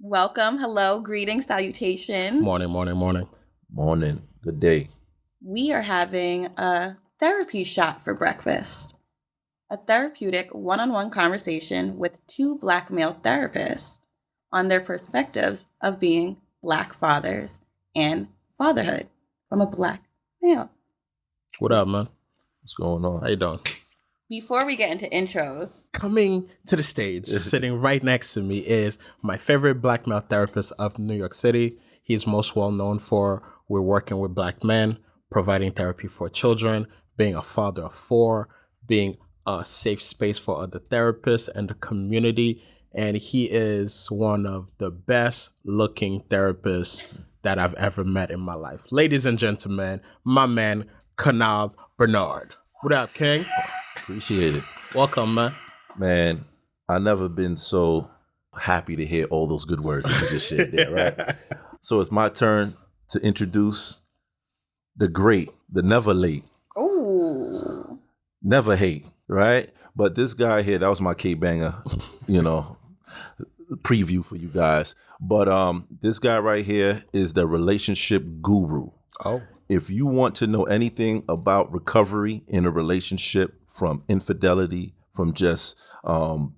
Welcome, hello, greetings, salutations. Morning. Morning. Good day. We are having a therapy shot for breakfast. A therapeutic one-on-one conversation with two Black male therapists on their perspectives of being Black fathers and fatherhood from a Black male. What up, man? What's going on? How you doing? Before we get into intros, Coming to the stage, sitting right next to me is my favorite Black male therapist of New York City. He's most well known for we're working with Black men, providing therapy for children, being a father of four, being a safe space for other therapists and the community. And he is one of the best looking therapists that I've ever met in my life. Ladies and gentlemen, my man, Canal Bernard. What up, King? Appreciate it. Welcome, man. Man, I never been so happy to hear all those good words that you just shared there, right? So it's my turn to introduce the great, the never late, ooh, never hate, right? But this guy here, that was my K-banger, preview for you guys. But this guy right here is the relationship guru. Oh. If you want to know anything about recovery in a relationship, from infidelity, from just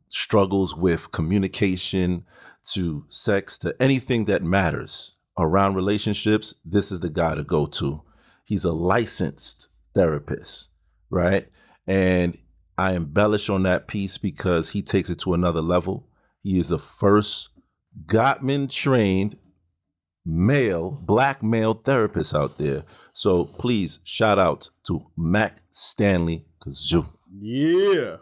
struggles with communication to sex to anything that matters around relationships, this is the guy to go to. He's a licensed therapist, right? And I embellish on that piece because he takes it to another level. He is the first Gottman trained Black male therapist out there. So please shout out to Stanley Kazoo. Yeah.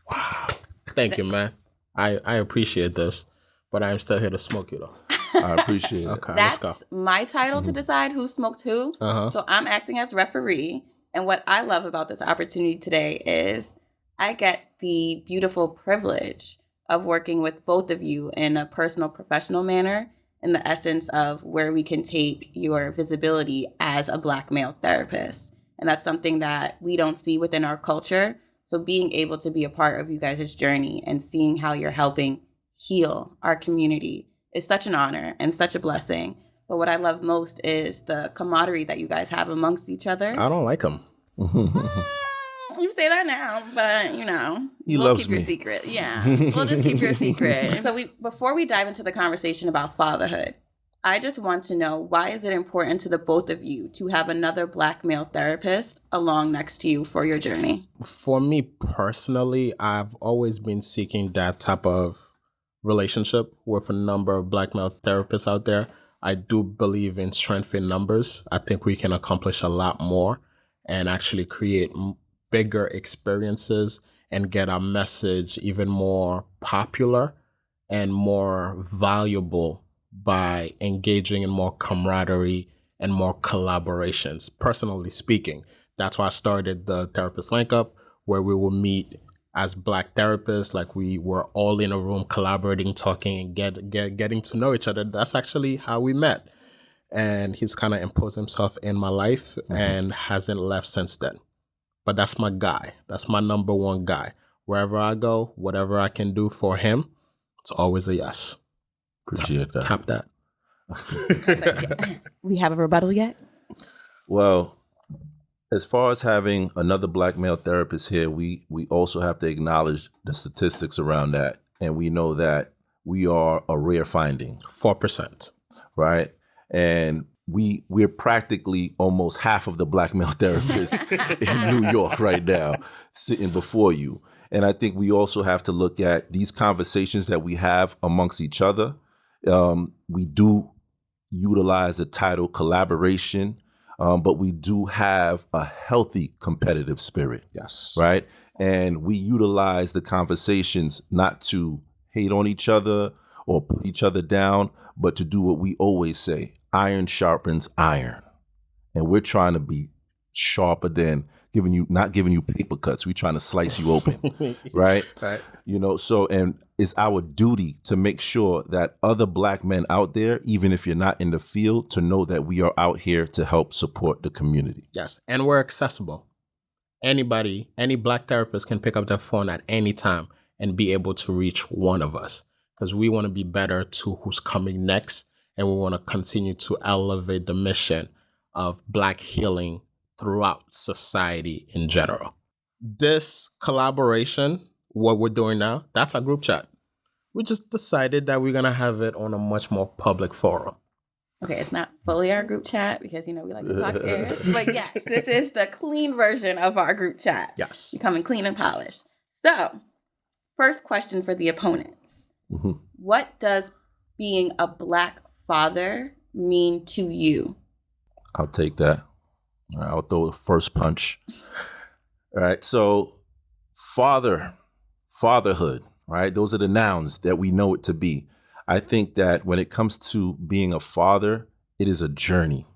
Wow. Thank you, man. I appreciate this, but I'm still here to smoke you though. I appreciate it. Okay, that's let's go. my title to decide who smoked who. Uh-huh. So I'm acting as referee. And what I love about this opportunity today is I get the beautiful privilege of working with both of you in a personal, professional manner, in the essence of where we can take your visibility as a Black male therapist. And that's something that we don't see within our culture. So being able to be a part of you guys' journey and seeing how you're helping heal our community is such an honor and such a blessing. But what I love most is the camaraderie that you guys have amongst each other. I don't like him. You say that now, but He we'll loves keep your me. secret. Yeah, we'll just keep your secret. So before we dive into the conversation about fatherhood, I just want to know, why is it important to the both of you to have another Black male therapist along next to you for your journey? For me personally, I've always been seeking that type of relationship with a number of Black male therapists out there. I do believe in strength in numbers. I think we can accomplish a lot more and actually create bigger experiences and get our message even more popular and more valuable by engaging in more camaraderie and more collaborations. Personally speaking, that's why I started the Therapist Link Up, where we will meet as Black therapists, like we were all in a room collaborating, talking, and getting to know each other. That's actually how we met. And he's kind of imposed himself in my life and hasn't left since then. But that's my guy. That's my number one guy. Wherever I go, whatever I can do for him, it's always a yes. Appreciate that. Tap that. We have a rebuttal yet? Well, as far as having another Black male therapist here, we also have to acknowledge the statistics around that. And we know that we are a rare finding. 4%. Right? And we're practically almost half of the Black male therapists in New York right now sitting before you. And I think we also have to look at these conversations that we have amongst each other. We do utilize the title collaboration, but we do have a healthy competitive spirit. Yes. Right? And we utilize the conversations not to hate on each other or put each other down, but to do what we always say: iron sharpens iron. And we're trying to be sharper than not giving you paper cuts. We're trying to slice you open, right? Right. So, and it's our duty to make sure that other Black men out there, even if you're not in the field, to know that we are out here to help support the community. Yes. And we're accessible. Anybody, any Black therapist can pick up their phone at any time and be able to reach one of us. because we want to be better to who's coming next. And we want to continue to elevate the mission of Black healing throughout society in general. This collaboration, what we're doing now, that's our group chat. We just decided that we're going to have it on a much more public forum. Okay, it's not fully our group chat because, we like to talk air. But yes, this is the clean version of our group chat. Yes. Becoming clean and polished. So, first question for the opponents. Mm-hmm. What does being a Black father mean to you? I'll take that. All right, I'll throw the first punch. All right, so fatherhood, right? Those are the nouns that we know it to be. I think that when it comes to being a father, it is a journey.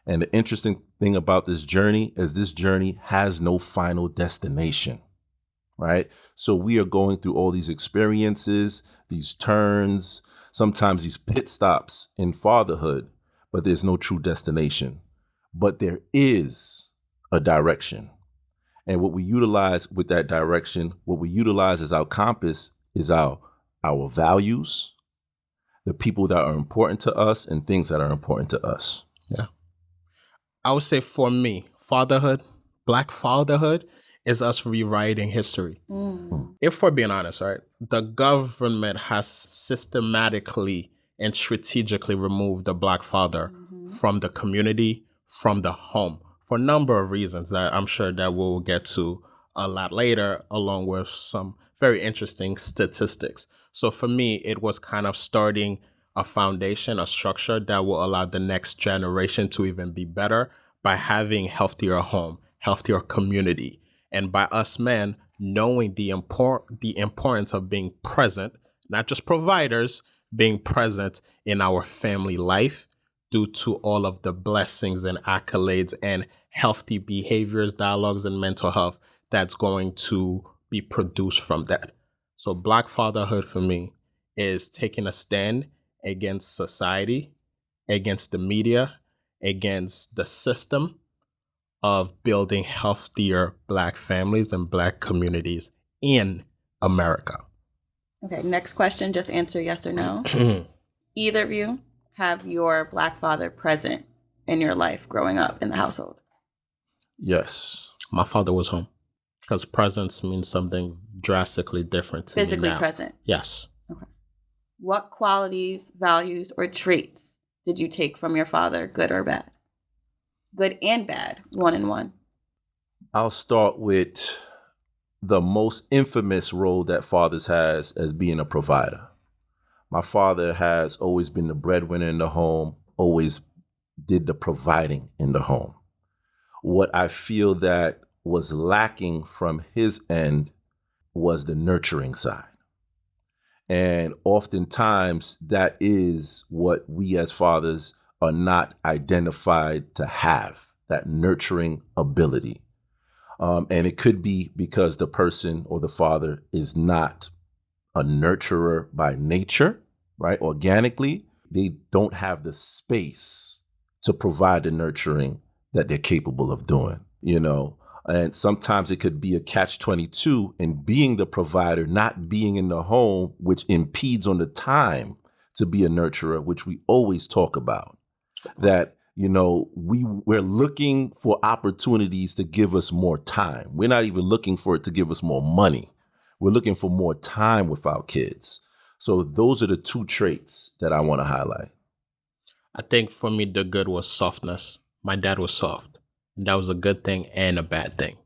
And the interesting thing about this journey is this journey has no final destination, right? So we are going through all these experiences, these turns, sometimes these pit stops in fatherhood, but there's no true destination. But there is a direction. And what we utilize with that direction, what we utilize as our compass is our values, the people that are important to us, and things that are important to us. Yeah. I would say for me, fatherhood, Black fatherhood is us rewriting history. If we're being honest, right? The government has systematically and strategically removed the Black father from the community, from the home, for a number of reasons that I'm sure that we'll get to a lot later, along with some very interesting statistics. So for me, it was kind of starting a foundation, a structure that will allow the next generation to even be better by having healthier home, healthier community. And by us men knowing the importance of being present, not just providers, being present in our family life due to all of the blessings and accolades and healthy behaviors, dialogues, and mental health that's going to be produced from that. So Black fatherhood for me is taking a stand against society, against the media, against the system of building healthier Black families and Black communities in America. Okay, next question, just answer yes or no. Either of you have your Black father present in your life growing up in the household? Yes. My father was home because presence means something drastically different to Physically me now. present? Yes. Okay. What qualities, values, or traits did you take from your father, good or bad? Good and bad, one and one. I'll start with the most infamous role that fathers has as being a provider. My father has always been the breadwinner in the home, always did the providing in the home. What I feel that was lacking from his end was the nurturing side. And oftentimes that is what we as fathers are not identified to have, that nurturing ability. And it could be because the person or the father is not a nurturer by nature, right? Organically, they don't have the space to provide the nurturing that they're capable of doing, And sometimes it could be a catch-22 in being the provider, not being in the home, which impedes on the time to be a nurturer, which we always talk about. That, we're looking for opportunities to give us more time. We're not even looking for it to give us more money. We're looking for more time with our kids. So those are the two traits that I want to highlight. I think for me, the good was softness. My dad was soft. And that was a good thing and a bad thing.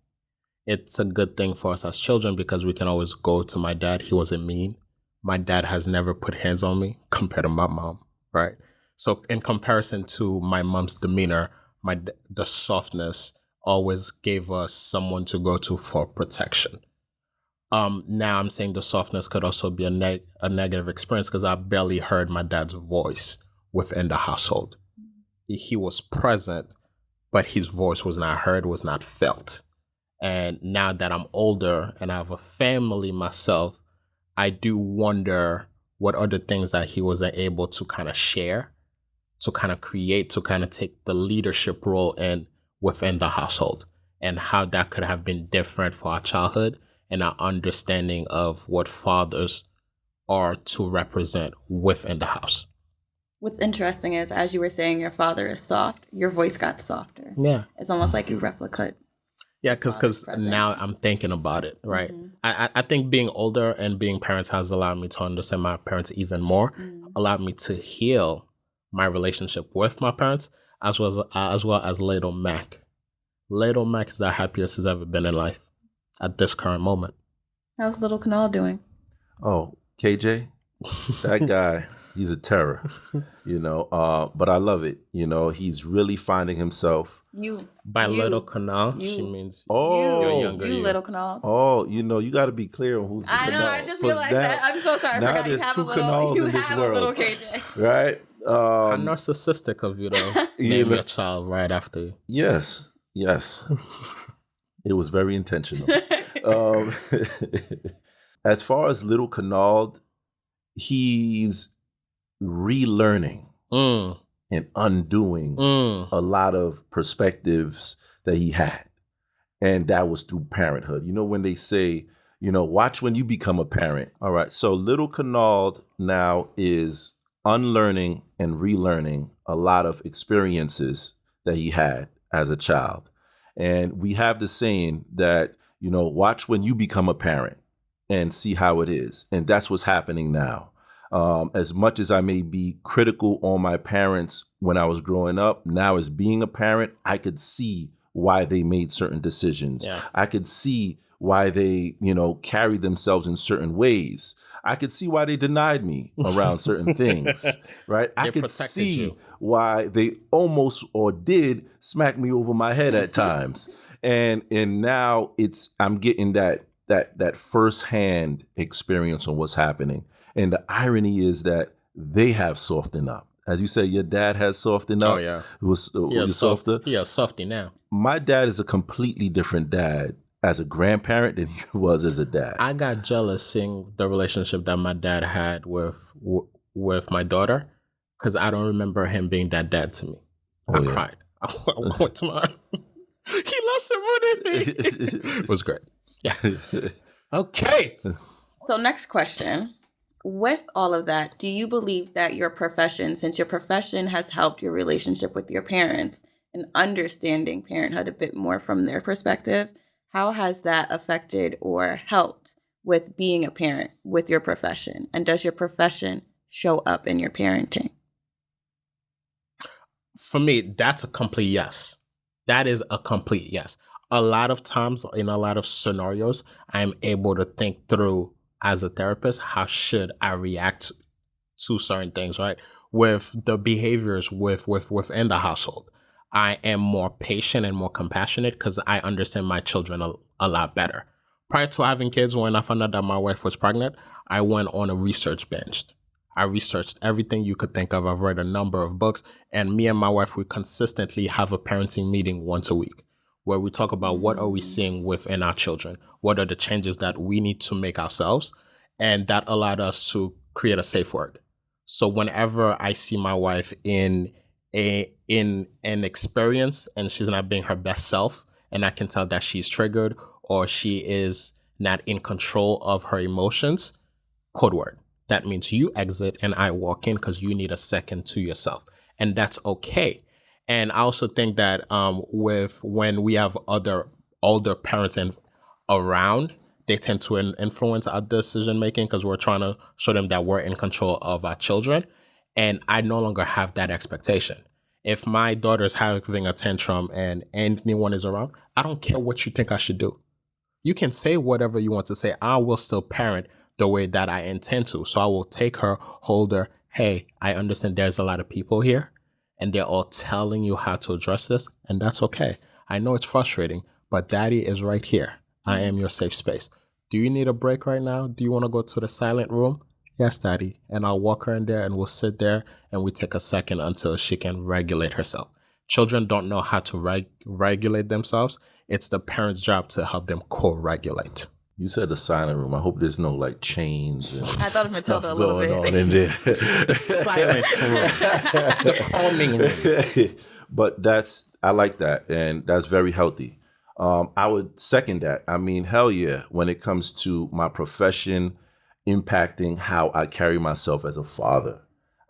It's a good thing for us as children because we can always go to my dad. He wasn't mean. My dad has never put hands on me compared to my mom, right? So in comparison to my mom's demeanor, the softness always gave us someone to go to for protection. Now I'm saying the softness could also be a negative experience because I barely heard my dad's voice within the household. He was present, but his voice was not heard, was not felt. And now that I'm older and I have a family myself, I do wonder what other things that he wasn't able to kind of share, to kind of create, to kind of take the leadership role within the household, and how that could have been different for our childhood and our understanding of what fathers are to represent within the house. What's interesting is, as you were saying, your father is soft, your voice got softer. Yeah. It's almost like you replicate. Yeah, because now I'm thinking about it, right? I think being older and being parents has allowed me to understand my parents even more, allowed me to heal my relationship with my parents, as well as Little Mac. Little Mac is the happiest he's ever been in life at this current moment. How's little Canal doing? Oh, KJ, that guy, he's a terror, but I love it. He's really finding himself. By Little Canal, she means you're younger. You Little Canal. Oh, you got to be clear on who's the I know, Canal. I just realized that. I'm so sorry. I now forgot there's you have two a little, Canals you in this have world. a little KJ. Right? How narcissistic of you to name your child right after you. Yes. It was very intentional. As far as Little Canal, he's relearning and undoing a lot of perspectives that he had. And that was through parenthood. When they say, watch when you become a parent. All right. So Little Canal now is unlearning and relearning a lot of experiences that he had as a child. And we have the saying that, watch when you become a parent and see how it is. And that's what's happening now. As much as I may be critical on my parents when I was growing up, now as being a parent, I could see why they made certain decisions. Yeah. I could see why they, carried themselves in certain ways. I could see why they denied me around certain things, right? I could see why they almost or did smack me over my head at times. And now I'm getting that firsthand experience on what's happening. And the irony is that they have softened up. As you say, your dad has softened up. Oh, yeah. Was softer. He is softy now. My dad is a completely different dad as a grandparent than he was as a dad. I got jealous seeing the relationship that my dad had with my daughter, because I don't remember him being that dad to me. I cried. I went to my... He lost him more than me. It was great. Yeah. Okay. So next question. With all of that, do you believe that your profession, since your profession has helped your relationship with your parents and understanding parenthood a bit more from their perspective, how has that affected or helped with being a parent with your profession? And does your profession show up in your parenting? For me, that's a complete yes. That is a complete yes. A lot of times, in a lot of scenarios, I'm able to think through as a therapist, how should I react to certain things, right? With the behaviors within the household, I am more patient and more compassionate because I understand my children a lot better. Prior to having kids, when I found out that my wife was pregnant, I went on a research binge. I researched everything you could think of. I've read a number of books, and me and my wife, we consistently have a parenting meeting once a week where we talk about what are we seeing within our children? What are the changes that we need to make ourselves? And that allowed us to create a safe word. So whenever I see my wife in an experience and she's not being her best self, and I can tell that she's triggered or she is not in control of her emotions, code word. That means you exit and I walk in because you need a second to yourself. And that's okay. And I also think that when we have other older parents around, they tend to influence our decision making because we're trying to show them that we're in control of our children. And I no longer have that expectation. If my daughter's having a tantrum and anyone is around, I don't care what you think I should do. You can say whatever you want to say. I will still parent the way that I intend to. So I will take her, hold her. Hey, I understand there's a lot of people here and they're all telling you how to address this. And that's okay. I know it's frustrating, but daddy is right here. I am your safe space. Do you need a break right now? Do you want to go to the silent room? Yes, daddy. And I'll walk her in there and we'll sit there and we take a second until she can regulate herself. Children don't know how to regulate themselves. It's the parent's job to help them co-regulate. You said the silent room. I hope there's no like chains and I thought of Matilda a little going bit. on in there. The silent room. The calming room. But I like that. And that's very healthy. I would second that. I mean, hell yeah, when it comes to my profession impacting how I carry myself as a father.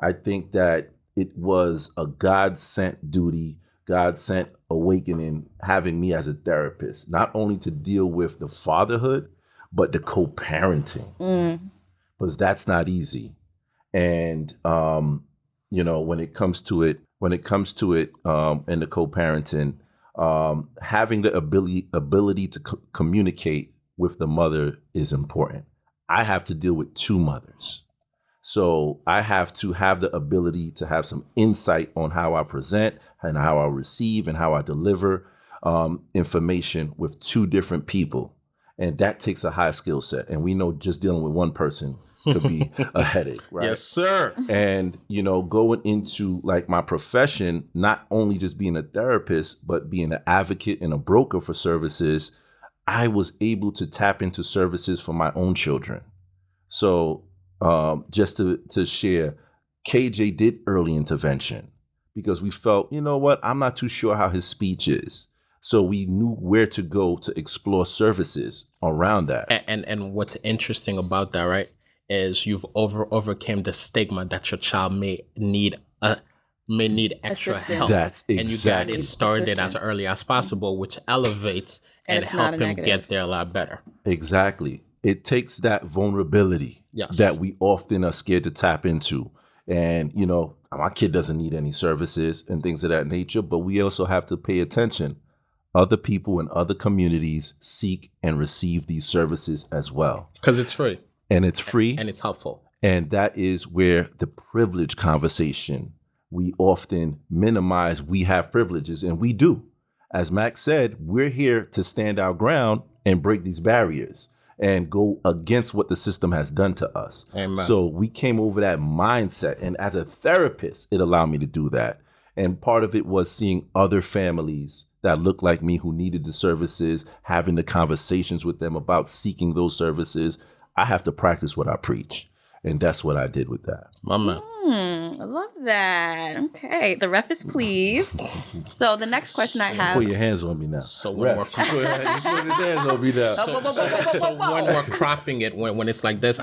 I think that it was a God-sent duty, God-sent awakening, having me as a therapist, not only to deal with the fatherhood, but the co-parenting, because that's not easy. And, when it comes to it, and the co-parenting, having the ability to communicate with the mother is important. I have to deal with two mothers. So I have to have the ability to have some insight on how I present and how I receive and how I deliver information with two different people. And that takes a high skill set. And we know just dealing with one person could be a headache, right? Yes, sir. And, going into like my profession, not only just being a therapist, but being an advocate and a broker for services, I was able to tap into services for my own children. So just to share, KJ did early intervention because we felt, I'm not too sure how his speech is. So we knew where to go to explore services around that. And what's interesting about that, right, is you've overcame the stigma that your child may need extra Assistance. help. That's And you got exactly. it started as early as possible, which elevates and it's not help a him negative. get there a lot better. Exactly. It takes that vulnerability Yes. that we often are scared to tap into. And, my kid doesn't need any services and things of that nature, but we also have to pay attention. Other people in other communities seek and receive these services as well. Because it's free And it's free. and it's helpful. And that is where the privilege conversation, we often minimize we have privileges, and we do. As Max said, we're here to stand our ground and break these barriers and go against what the system has done to us. Amen. So we came over that mindset. And as a therapist, it allowed me to do that. And part of it was seeing other families that looked like me who needed the services, having the conversations with them about seeking those services. I have to practice what I preach. And that's what I did with that. My man. I love that. Okay, the ref is pleased. So the next question I have. Put your hands on me now. So when we're Put his hands on me now. so when we're cropping it, when it's like this,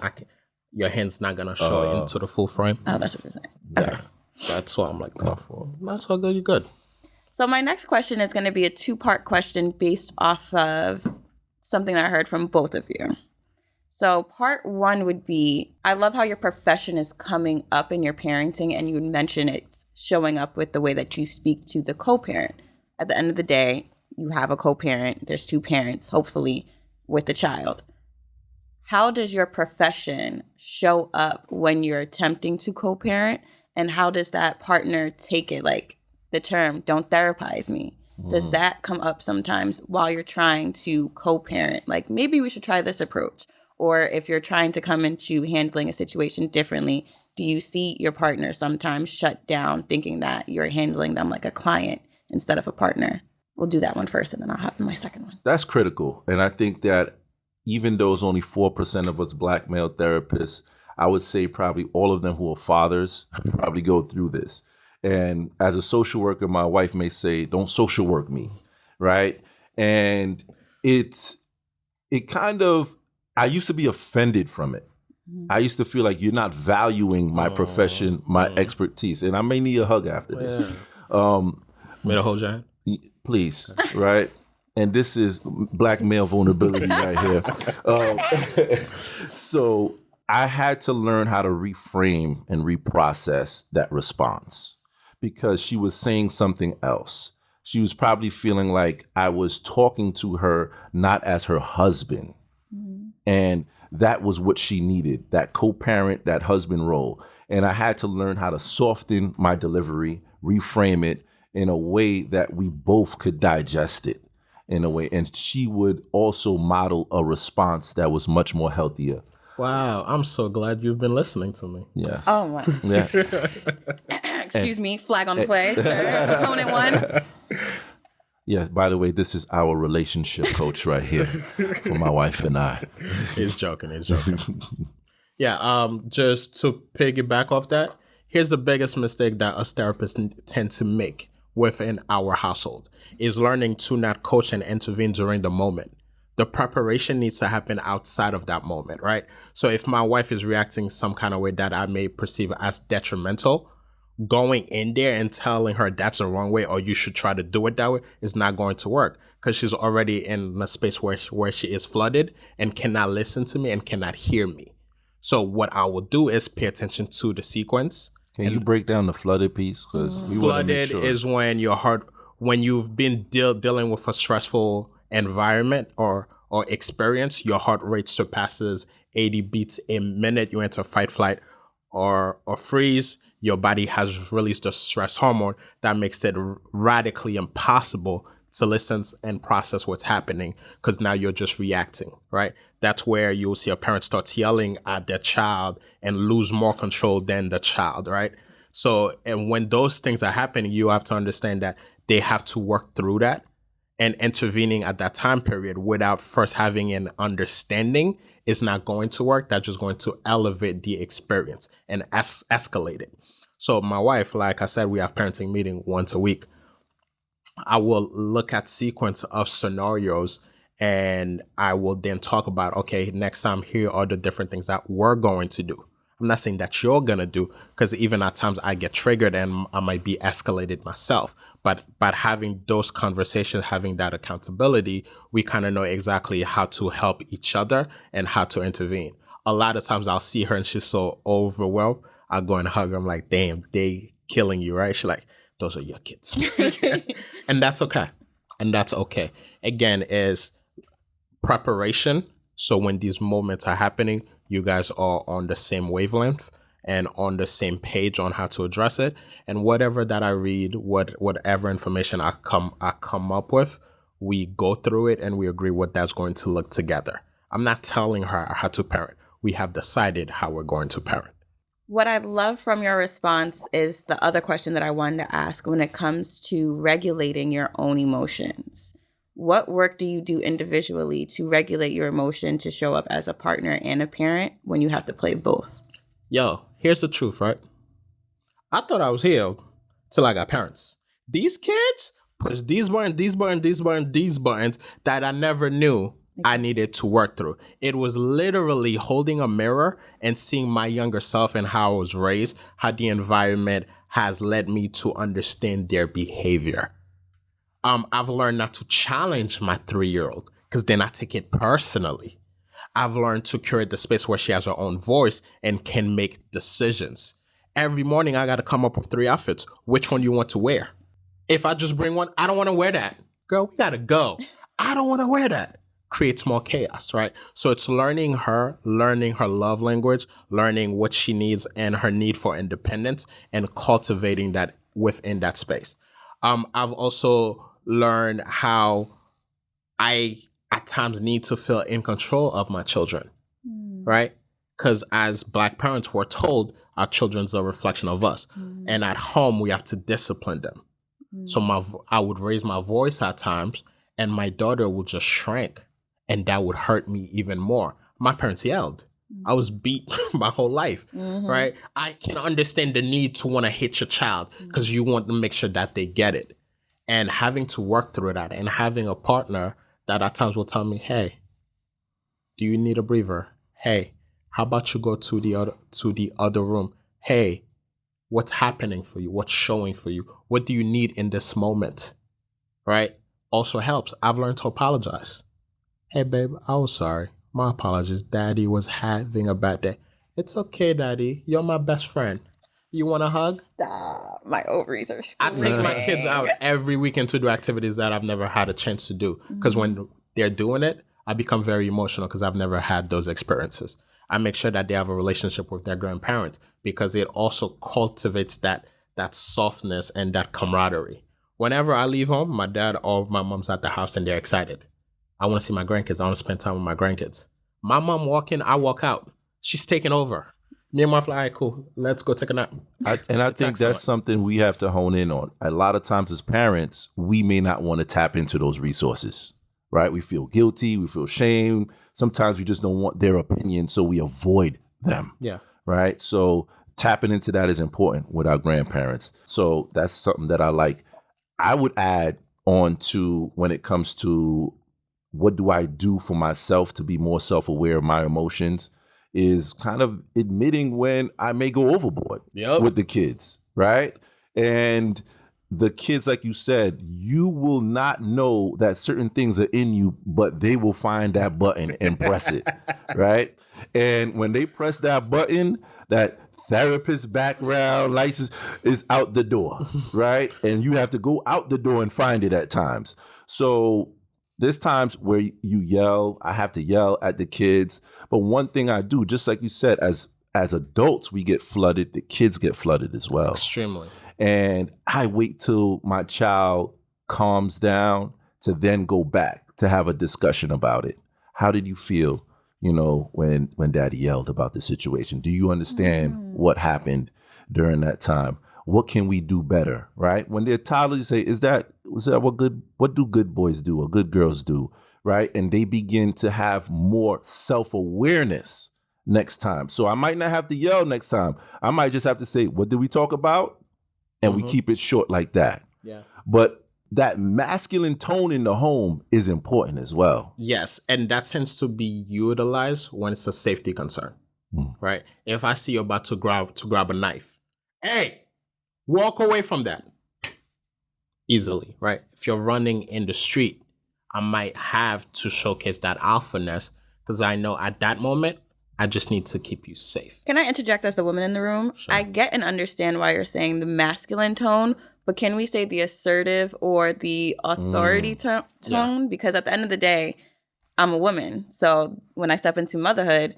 your hand's not gonna show into the full frame. Oh, that's what you're saying. Yeah, that's why I'm like, that's all good. You're good. So my next question is going to be a two-part question based off of something I heard from both of you. So part one would be, I love how your profession is coming up in your parenting, and you would mention it showing up with the way that you speak to the co-parent. At the end of the day, you have a co-parent. There's two parents, hopefully, with the child. How does your profession show up when you're attempting to co-parent, and how does that partner take it? Like the term, don't therapize me. Does that come up sometimes while you're trying to co-parent? Like, maybe we should try this approach. Or if you're trying to come into handling a situation differently, do you see your partner sometimes shut down thinking that you're handling them like a client instead of a partner? We'll do that one first, and then I'll have my second one. That's critical. And I think that even though it's only 4% of us black male therapists, I would say probably all of them who are fathers probably go through this. And as a social worker, my wife may say, don't social work me, right? And it kind of, I used to be offended from it. I used to feel like you're not valuing my profession, my expertise. And I may need a hug after this. May I hold your hand? Please, right? And this is black male vulnerability right here. So I had to learn how to reframe and reprocess that response because she was saying something else. She was probably feeling like I was talking to her not as her husband. And that was what she needed, that co-parent, that husband role. And I had to learn how to soften my delivery, reframe it in a way that we both could digest it in a way. And she would also model a response that was much more healthier. Wow, I'm so glad you've been listening to me. Yes. Oh, my. Yeah. Excuse me, flag on the play, sir. Opponent one. Yeah, by the way, this is our relationship coach right here for my wife and I. He's joking. Yeah, just to piggyback off that, here's the biggest mistake that us therapists tend to make within our household is learning to not coach and intervene during the moment. The preparation needs to happen outside of that moment, right? So if my wife is reacting some kind of way that I may perceive as detrimental, going in there and telling her that's the wrong way or you should try to do it that way is not going to work, because she's already in a space where she is flooded and cannot listen to me and cannot hear me. So what I will do is pay attention to the sequence. Can you break down the flooded piece? Because Flooded is when your heart, when you've been dealing with a stressful environment or experience, your heart rate surpasses 80 beats a minute. You enter fight, flight, or freeze. Your body has released a stress hormone that makes it radically impossible to listen and process what's happening, because now you're just reacting, right? That's where you'll see a parent start yelling at their child and lose more control than the child, right? So, and when those things are happening, you have to understand that they have to work through that, and intervening at that time period without first having an understanding is not going to work. That's just going to elevate the experience and escalate it. So my wife, like I said, we have parenting meeting once a week. I will look at sequence of scenarios and I will then talk about, okay, next time here are the different things that we're going to do. I'm not saying that you're going to do, because even at times I get triggered and I might be escalated myself. But having those conversations, having that accountability, we kind of know exactly how to help each other and how to intervene. A lot of times I'll see her and she's so overwhelmed. I'll go and hug her. I'm like, damn, they killing you, right? She's like, those are your kids. And that's okay. And that's okay. Again, is preparation. So when these moments are happening, you guys are on the same wavelength and on the same page on how to address it. And whatever that I read, whatever information I come up with, we go through it and we agree what that's going to look together. I'm not telling her how to parent. We have decided how we're going to parent. What I love from your response is the other question that I wanted to ask when it comes to regulating your own emotions. What work do you do individually to regulate your emotion to show up as a partner and a parent when you have to play both? Yo, here's the truth, right? I thought I was healed till I got parents. These kids push these buttons that I never knew I needed to work through. It was literally holding a mirror and seeing my younger self and how I was raised, how the environment has led me to understand their behavior. I've learned not to challenge my 3-year-old, because then I take it personally. I've learned to curate the space where she has her own voice and can make decisions. Every morning I got to come up with 3 outfits. Which one you want to wear? If I just bring one, I don't want to wear that. Girl, we got to go. I don't want to wear that. Creates more chaos, right? So it's learning her love language, learning what she needs and her need for independence, and cultivating that within that space. I've also learned how I at times need to feel in control of my children, right? Because as Black parents, we're told our children's a reflection of us. And at home, we have to discipline them. So I would raise my voice at times and my daughter would just shrink, and that would hurt me even more. My parents yelled. I was beat my whole life, right? I can understand the need to want to hit your child because you want to make sure that they get it. And having to work through that and having a partner that at times will tell me, hey, do you need a breather? Hey, how about you go to the other room? Hey, what's happening for you? What's showing for you? What do you need in this moment? Right? Also helps. I've learned to apologize. Hey, babe, I was sorry. My apologies. Daddy was having a bad day. It's okay, Daddy. You're my best friend. You want a hug? Stop. My ovaries are I screaming. take my kids out every weekend to do activities that I've never had a chance to do. Because when they're doing it, I become very emotional because I've never had those experiences. I make sure that they have a relationship with their grandparents because it also cultivates that softness and that camaraderie. Whenever I leave home, my dad or my mom's at the house and they're excited. I want to see my grandkids. I want to spend time with my grandkids. My mom walk in, I walk out. She's taking over. Me and my wife like, all right, cool. Let's go take a nap. I think that's something we have to hone in on. A lot of times as parents, we may not want to tap into those resources, right? We feel guilty. We feel shame. Sometimes we just don't want their opinion, so we avoid them. Yeah. Right? So tapping into that is important with our grandparents. So that's something that I like. I would add on to when it comes to what do I do for myself to be more self-aware of my emotions, is kind of admitting when I may go overboard with the kids, right? And the kids, like you said, you will not know that certain things are in you, but they will find that button and press it, right? And when they press that button, that therapist background license is out the door, right? And you have to go out the door and find it at times. So there's times where you yell, I have to yell at the kids. But one thing I do, just like you said, as adults, we get flooded, the kids get flooded as well. Extremely. And I wait till my child calms down to then go back to have a discussion about it. How did you feel, when daddy yelled about the situation? Do you understand what happened during that time? What can we do better, right? When they're toddlers, you say, is that what do good boys do or good girls do, right? And they begin to have more self-awareness next time. So I might not have to yell next time. I might just have to say, what did we talk about? And we keep it short like that. Yeah. But that masculine tone in the home is important as well. Yes. And that tends to be utilized when it's a safety concern, right? If I see you about to grab a knife, hey, walk away from that easily, right? If you're running in the street, I might have to showcase that alphaness because I know at that moment, I just need to keep you safe. Can I interject as the woman in the room? Sure. I get and understand why you're saying the masculine tone, but can we say the assertive or the authority tone? Yeah. Because at the end of the day, I'm a woman. So when I step into motherhood,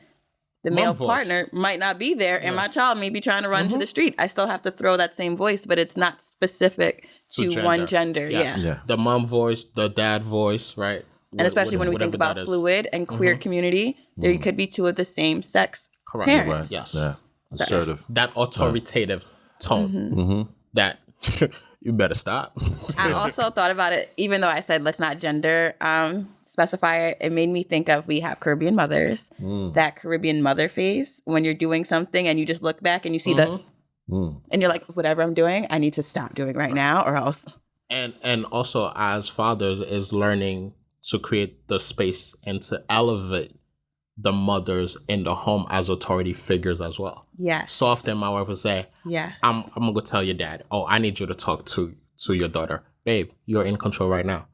the male partner might not be there and my child may be trying to run to the street. I still have to throw that same voice, but it's not specific to one gender. Yeah. The mom voice, the dad voice, right? And especially when we think about fluid and queer community, there could be two of the same sex parents. Right. Yes. Yeah. Assertive. That authoritative tone that you better stop. I also thought about it, even though I said let's not gender specify it, it made me think of we have Caribbean mothers, that Caribbean mother face when you're doing something and you just look back and you see and you're like, whatever I'm doing, I need to stop doing right now or else. And also as fathers is learning to create the space and to elevate the mothers in the home as authority figures as well. Yes. So often my wife will say, yes, I'm going to go tell your dad, oh, I need you to talk to your daughter. Babe, you're in control right now.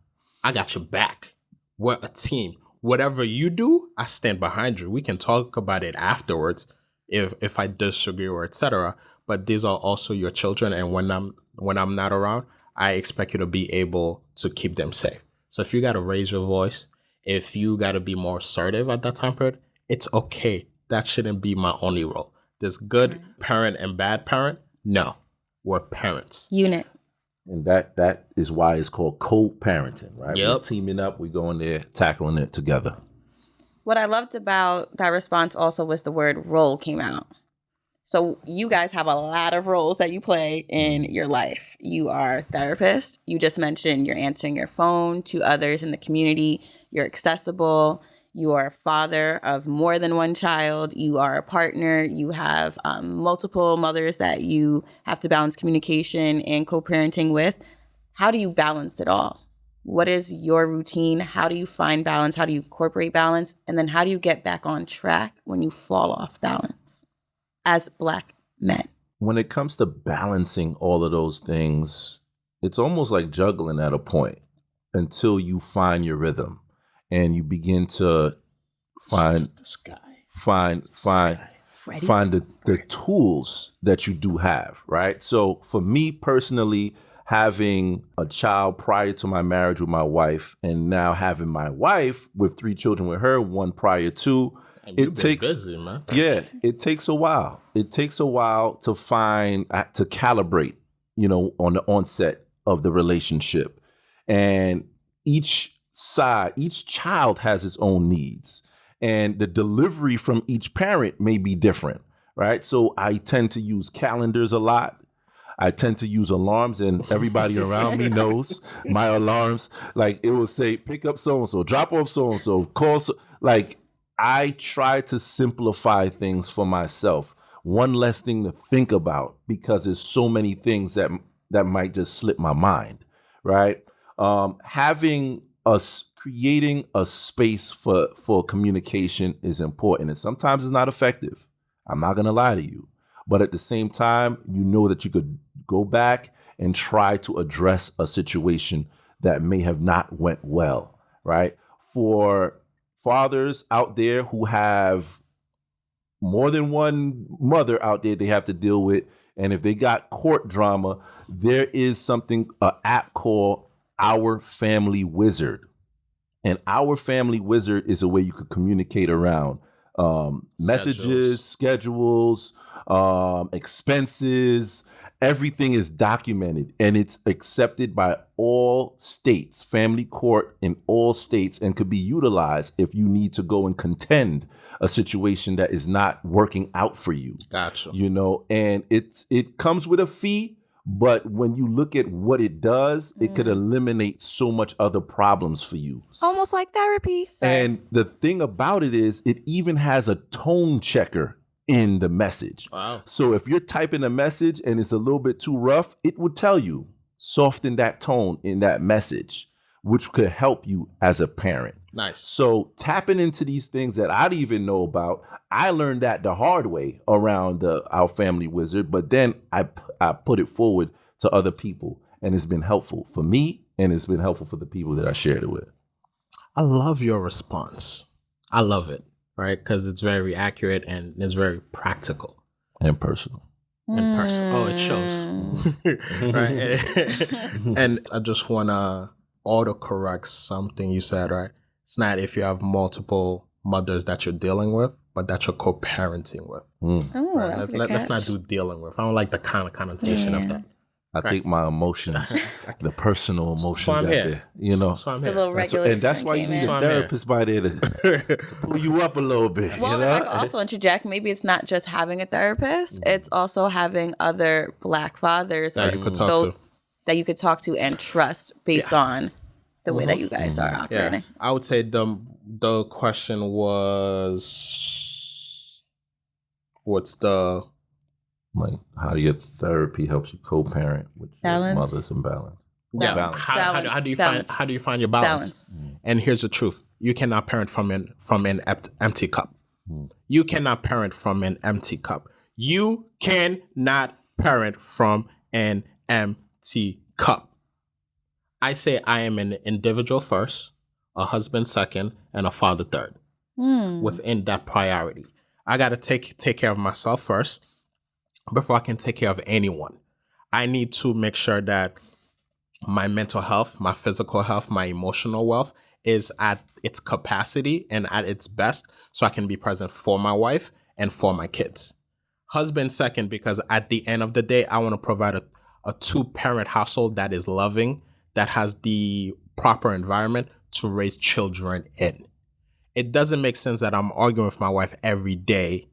I got your back. We're a team. Whatever you do, I stand behind you. We can talk about it afterwards if I disagree or etc. But these are also your children. And when I'm not around, I expect you to be able to keep them safe. So if you got to raise your voice, if you got to be more assertive at that time period, it's okay. That shouldn't be my only role. There's good parent and bad parent. No, we're parents. Unit. And that is why it's called co-parenting, right? Yep. We're teaming up. We're going there, tackling it together. What I loved about that response also was the word role came out. So you guys have a lot of roles that you play in your life. You are a therapist. You just mentioned you're answering your phone to others in the community. You're accessible. You are a father of more than one child. You are a partner. You have multiple mothers that you have to balance communication and co-parenting with. How do you balance it all? What is your routine? How do you find balance? How do you incorporate balance? And then how do you get back on track when you fall off balance as Black men? When it comes to balancing all of those things, it's almost like juggling at a point until you find your rhythm and you begin to find the tools that you do have, right? So for me personally, having a child prior to my marriage with my wife and now having my wife with 3 children with her, one prior to, it takes busy, man. Yeah, it takes a while. It takes a while to calibrate, on the onset of the relationship. And each child has its own needs. And the delivery from each parent may be different, right? So I tend to use calendars a lot. I tend to use alarms, and everybody around me knows my alarms. Like it will say, pick up so-and-so, drop off so-and-so, call so. Like I try to simplify things for myself. One less thing to think about because there's so many things that might just slip my mind, right? Having creating a space for communication is important. And sometimes it's not effective. I'm not going to lie to you. But at the same time, you know that you could go back and try to address a situation that may have not went well, right? For fathers out there who have more than one mother out there they have to deal with, and if they got court drama, there is an app called Our Family Wizard. And Our Family Wizard is a way you could communicate around messages, schedules, expenses. Everything is documented and it's accepted by all states, family court in all states, and could be utilized if you need to go and contend a situation that is not working out for you. Gotcha. You know, and it comes with a fee, but when you look at what it does, it could eliminate so much other problems for you. Almost like therapy. And the thing about it is it even has a tone checker in the message. Wow. So if you're typing a message and it's a little bit too rough, it would tell you, soften that tone in that message, which could help you as a parent. Nice. So tapping into these things that I didn't even know about, I learned that the hard way around Our Family Wizard, but then I put it forward to other people, and it's been helpful for me, and it's been helpful for the people that I shared it with. I love your response. I love it, right? Because it's very accurate and it's very practical. And personal. And personal. Oh, it shows. Right? And I just want to autocorrect something you said, right? It's not if you have multiple mothers that you're dealing with, but that you're co-parenting with. Oh, Right? Let's not do dealing with. I don't like the kind of connotation of that. I think my emotions, the personal emotions why I'm out here. there, you know. So I'm The here. little regular. And that's why you need So a I'm here. therapist by there to pull you up a little bit. Well, you if know? I could also interject, maybe it's not just having a therapist, it's also having other Black fathers That or you could talk those to. that you could talk to and trust based on the way that you guys are operating. Yeah, I would say the question was, what's the Like, how your therapy helps you co-parent with your Balance. mother's imbalance. yeah? Balance. How do you Balance. find your balance? And here's the truth: you cannot parent from an empty cup. You cannot parent from an empty cup. You cannot parent from an empty cup. I say I am an individual first, a husband second, and a father third. Within that priority, I gotta take care of myself first before I can take care of anyone. I need to make sure that my mental health, my physical health, my emotional wealth is at its capacity and at its best so I can be present for my wife and for my kids. Husband second, because at the end of the day, I want to provide a two-parent household that is loving, that has the proper environment to raise children in. It doesn't make sense that I'm arguing with my wife every day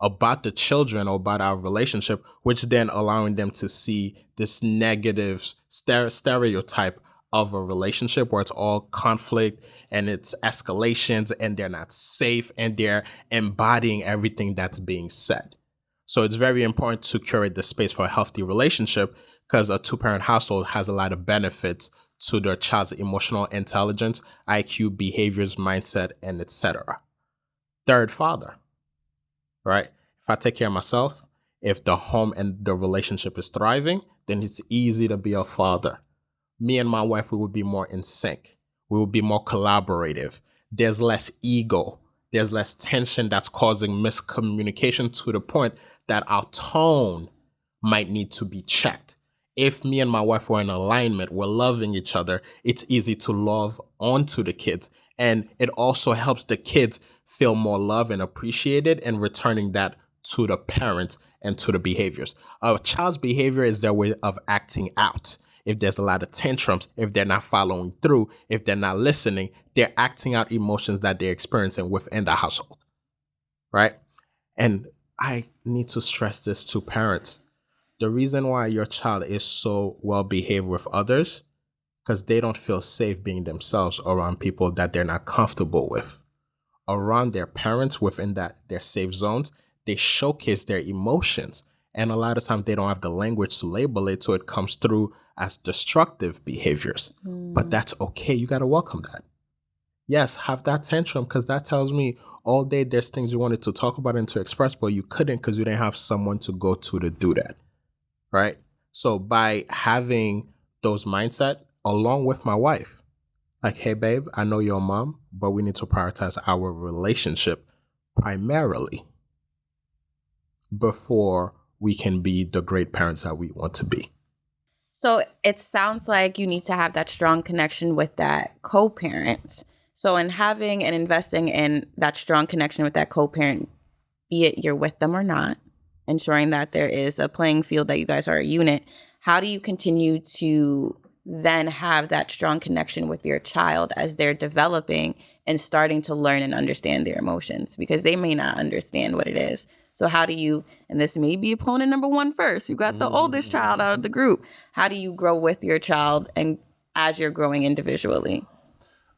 about the children or about our relationship, which then allowing them to see this negative stereotype of a relationship where it's all conflict and it's escalations and they're not safe and they're embodying everything that's being said. So it's very important to curate the space for a healthy relationship because a two-parent household has a lot of benefits to their child's emotional intelligence, IQ, behaviors, mindset, and etc. Third, father. Right? If I take care of myself, if the home and the relationship is thriving, then it's easy to be a father. Me and my wife, we would be more in sync. We would be more collaborative. There's less ego. There's less tension that's causing miscommunication to the point that our tone might need to be checked. If me and my wife were in alignment, we're loving each other, it's easy to love onto the kids. And it also helps the kids feel more love and appreciated and returning that to the parents and to the behaviors. A child's behavior is their way of acting out. If there's a lot of tantrums, if they're not following through, if they're not listening, they're acting out emotions that they're experiencing within the household, right? And I need to stress this to parents. The reason why your child is so well behaved with others, because they don't feel safe being themselves around people that they're not comfortable with. Around their parents within their safe zones, they showcase their emotions. And a lot of times they don't have the language to label it, so it comes through as destructive behaviors. But that's okay. You got to welcome that. Yes, have that tantrum, because that tells me all day there's things you wanted to talk about and to express, but you couldn't because you didn't have someone to go to do that. Right? So by having those mindset along with my wife, like, hey babe, I know you're a mom, but we need to prioritize our relationship primarily before we can be the great parents that we want to be. So it sounds like you need to have that strong connection with that co-parent. So in having and investing in that strong connection with that co-parent, be it you're with them or not, ensuring that there is a playing field, that you guys are a unit, how do you continue to then have that strong connection with your child as they're developing and starting to learn and understand their emotions? Because they may not understand what it is. So how do you, and this may be opponent number one first, you got the oldest child out of the group. How do you grow with your child and as you're growing individually?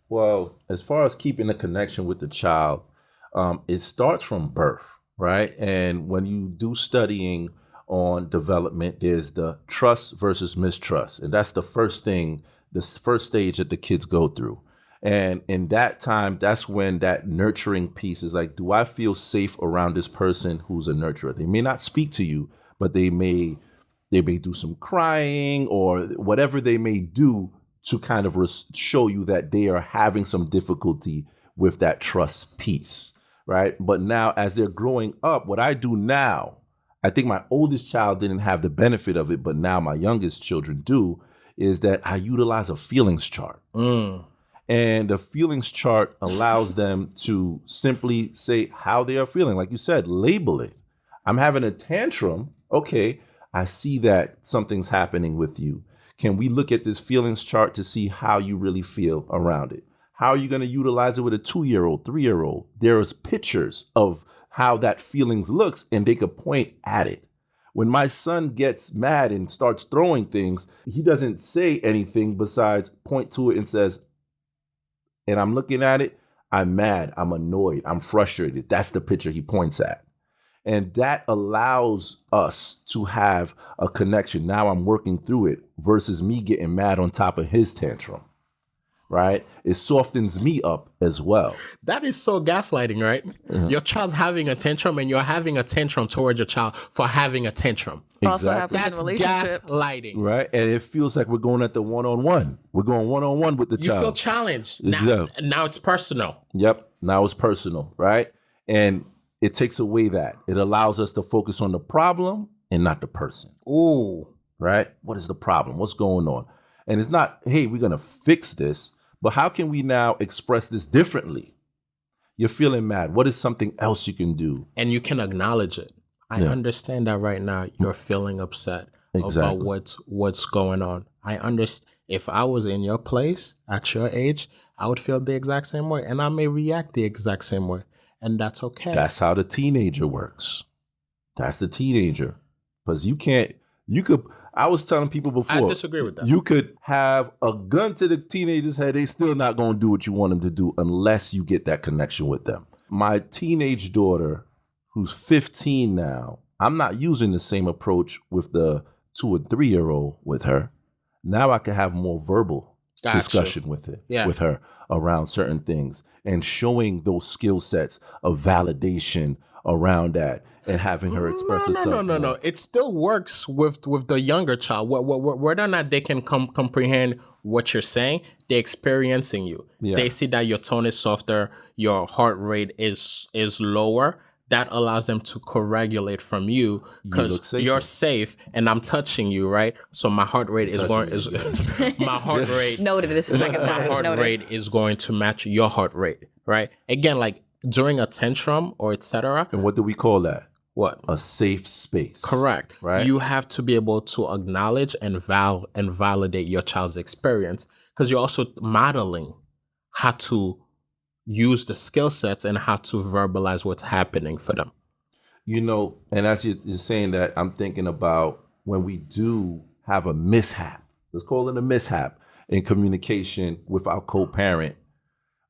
Well, as far as keeping the connection with the child, it starts from birth, right? And when you do studying on development, there's the trust versus mistrust. And that's the first thing, the first stage that the kids go through. And in that time, that's when that nurturing piece is like, do I feel safe around this person who's a nurturer? They may not speak to you, but they may do some crying or whatever they may do to kind of show you that they are having some difficulty with that trust piece, right? But now as they're growing up, what I do now, I think my oldest child didn't have the benefit of it, but now my youngest children do, is that I utilize a feelings chart. And the feelings chart allows them to simply say how they are feeling. Like you said, label it. I'm having a tantrum. Okay, I see that something's happening with you. Can we look at this feelings chart to see how you really feel around it? How are you going to utilize it with a 2-year-old, 3-year-old? There's pictures of how that feelings looks and they could point at it. When my son gets mad and starts throwing things, he doesn't say anything besides point to it and says, and I'm looking at it, I'm mad, I'm annoyed, I'm frustrated. That's the picture he points at. And that allows us to have a connection. Now I'm working through it versus me getting mad on top of his tantrum, right? It softens me up as well. That is so gaslighting, right? Your child's having a tantrum and you're having a tantrum towards your child for having a tantrum. Also happens That's in relationships. gaslighting. Right. And it feels like we're going at the one-on-one. We're going one-on-one with the You child. feel challenged. Exactly. Now it's personal. Yep. Now it's personal, right? And it takes away that. It allows us to focus on the problem and not the person. Ooh. Right? What is the problem? What's going on? And it's not, hey, we're going to fix this, but how can we now express this differently? You're feeling mad. What is something else you can do? And you can acknowledge it. I understand that right now you're feeling upset about what's going on. I understand. If I was in your place at your age, I would feel the exact same way. And I may react the exact same way. And that's okay. That's how the teenager works. That's the teenager. Because I was telling people before. I disagree with that. You could have a gun to the teenager's head. They still not going to do what you want them to do unless you get that connection with them. My teenage daughter, who's 15 now, I'm not using the same approach with the 2 or 3-year-old with her. Now I can have more verbal discussion with her around certain things and showing those skill sets of validation around that and having her express herself. No. It still works with the younger child. Whether or not they can comprehend what you're saying, they're experiencing you. Yeah. They see that your tone is softer, your heart rate is lower. That allows them to co-regulate from you because you're safe and I'm touching you, right? So my heart rate is going. My heart rate. Noted. This is the second time. My heart rate is going to match your heart rate, right? Again, like during a tantrum or etc. And what do we call that? What? A safe space. Correct. Right. You have to be able to acknowledge and validate your child's experience because you're also modeling how to use the skill sets and how to verbalize what's happening for them. You know, and as you're saying that, I'm thinking about when we do have a mishap, let's call it a mishap in communication with our co-parent,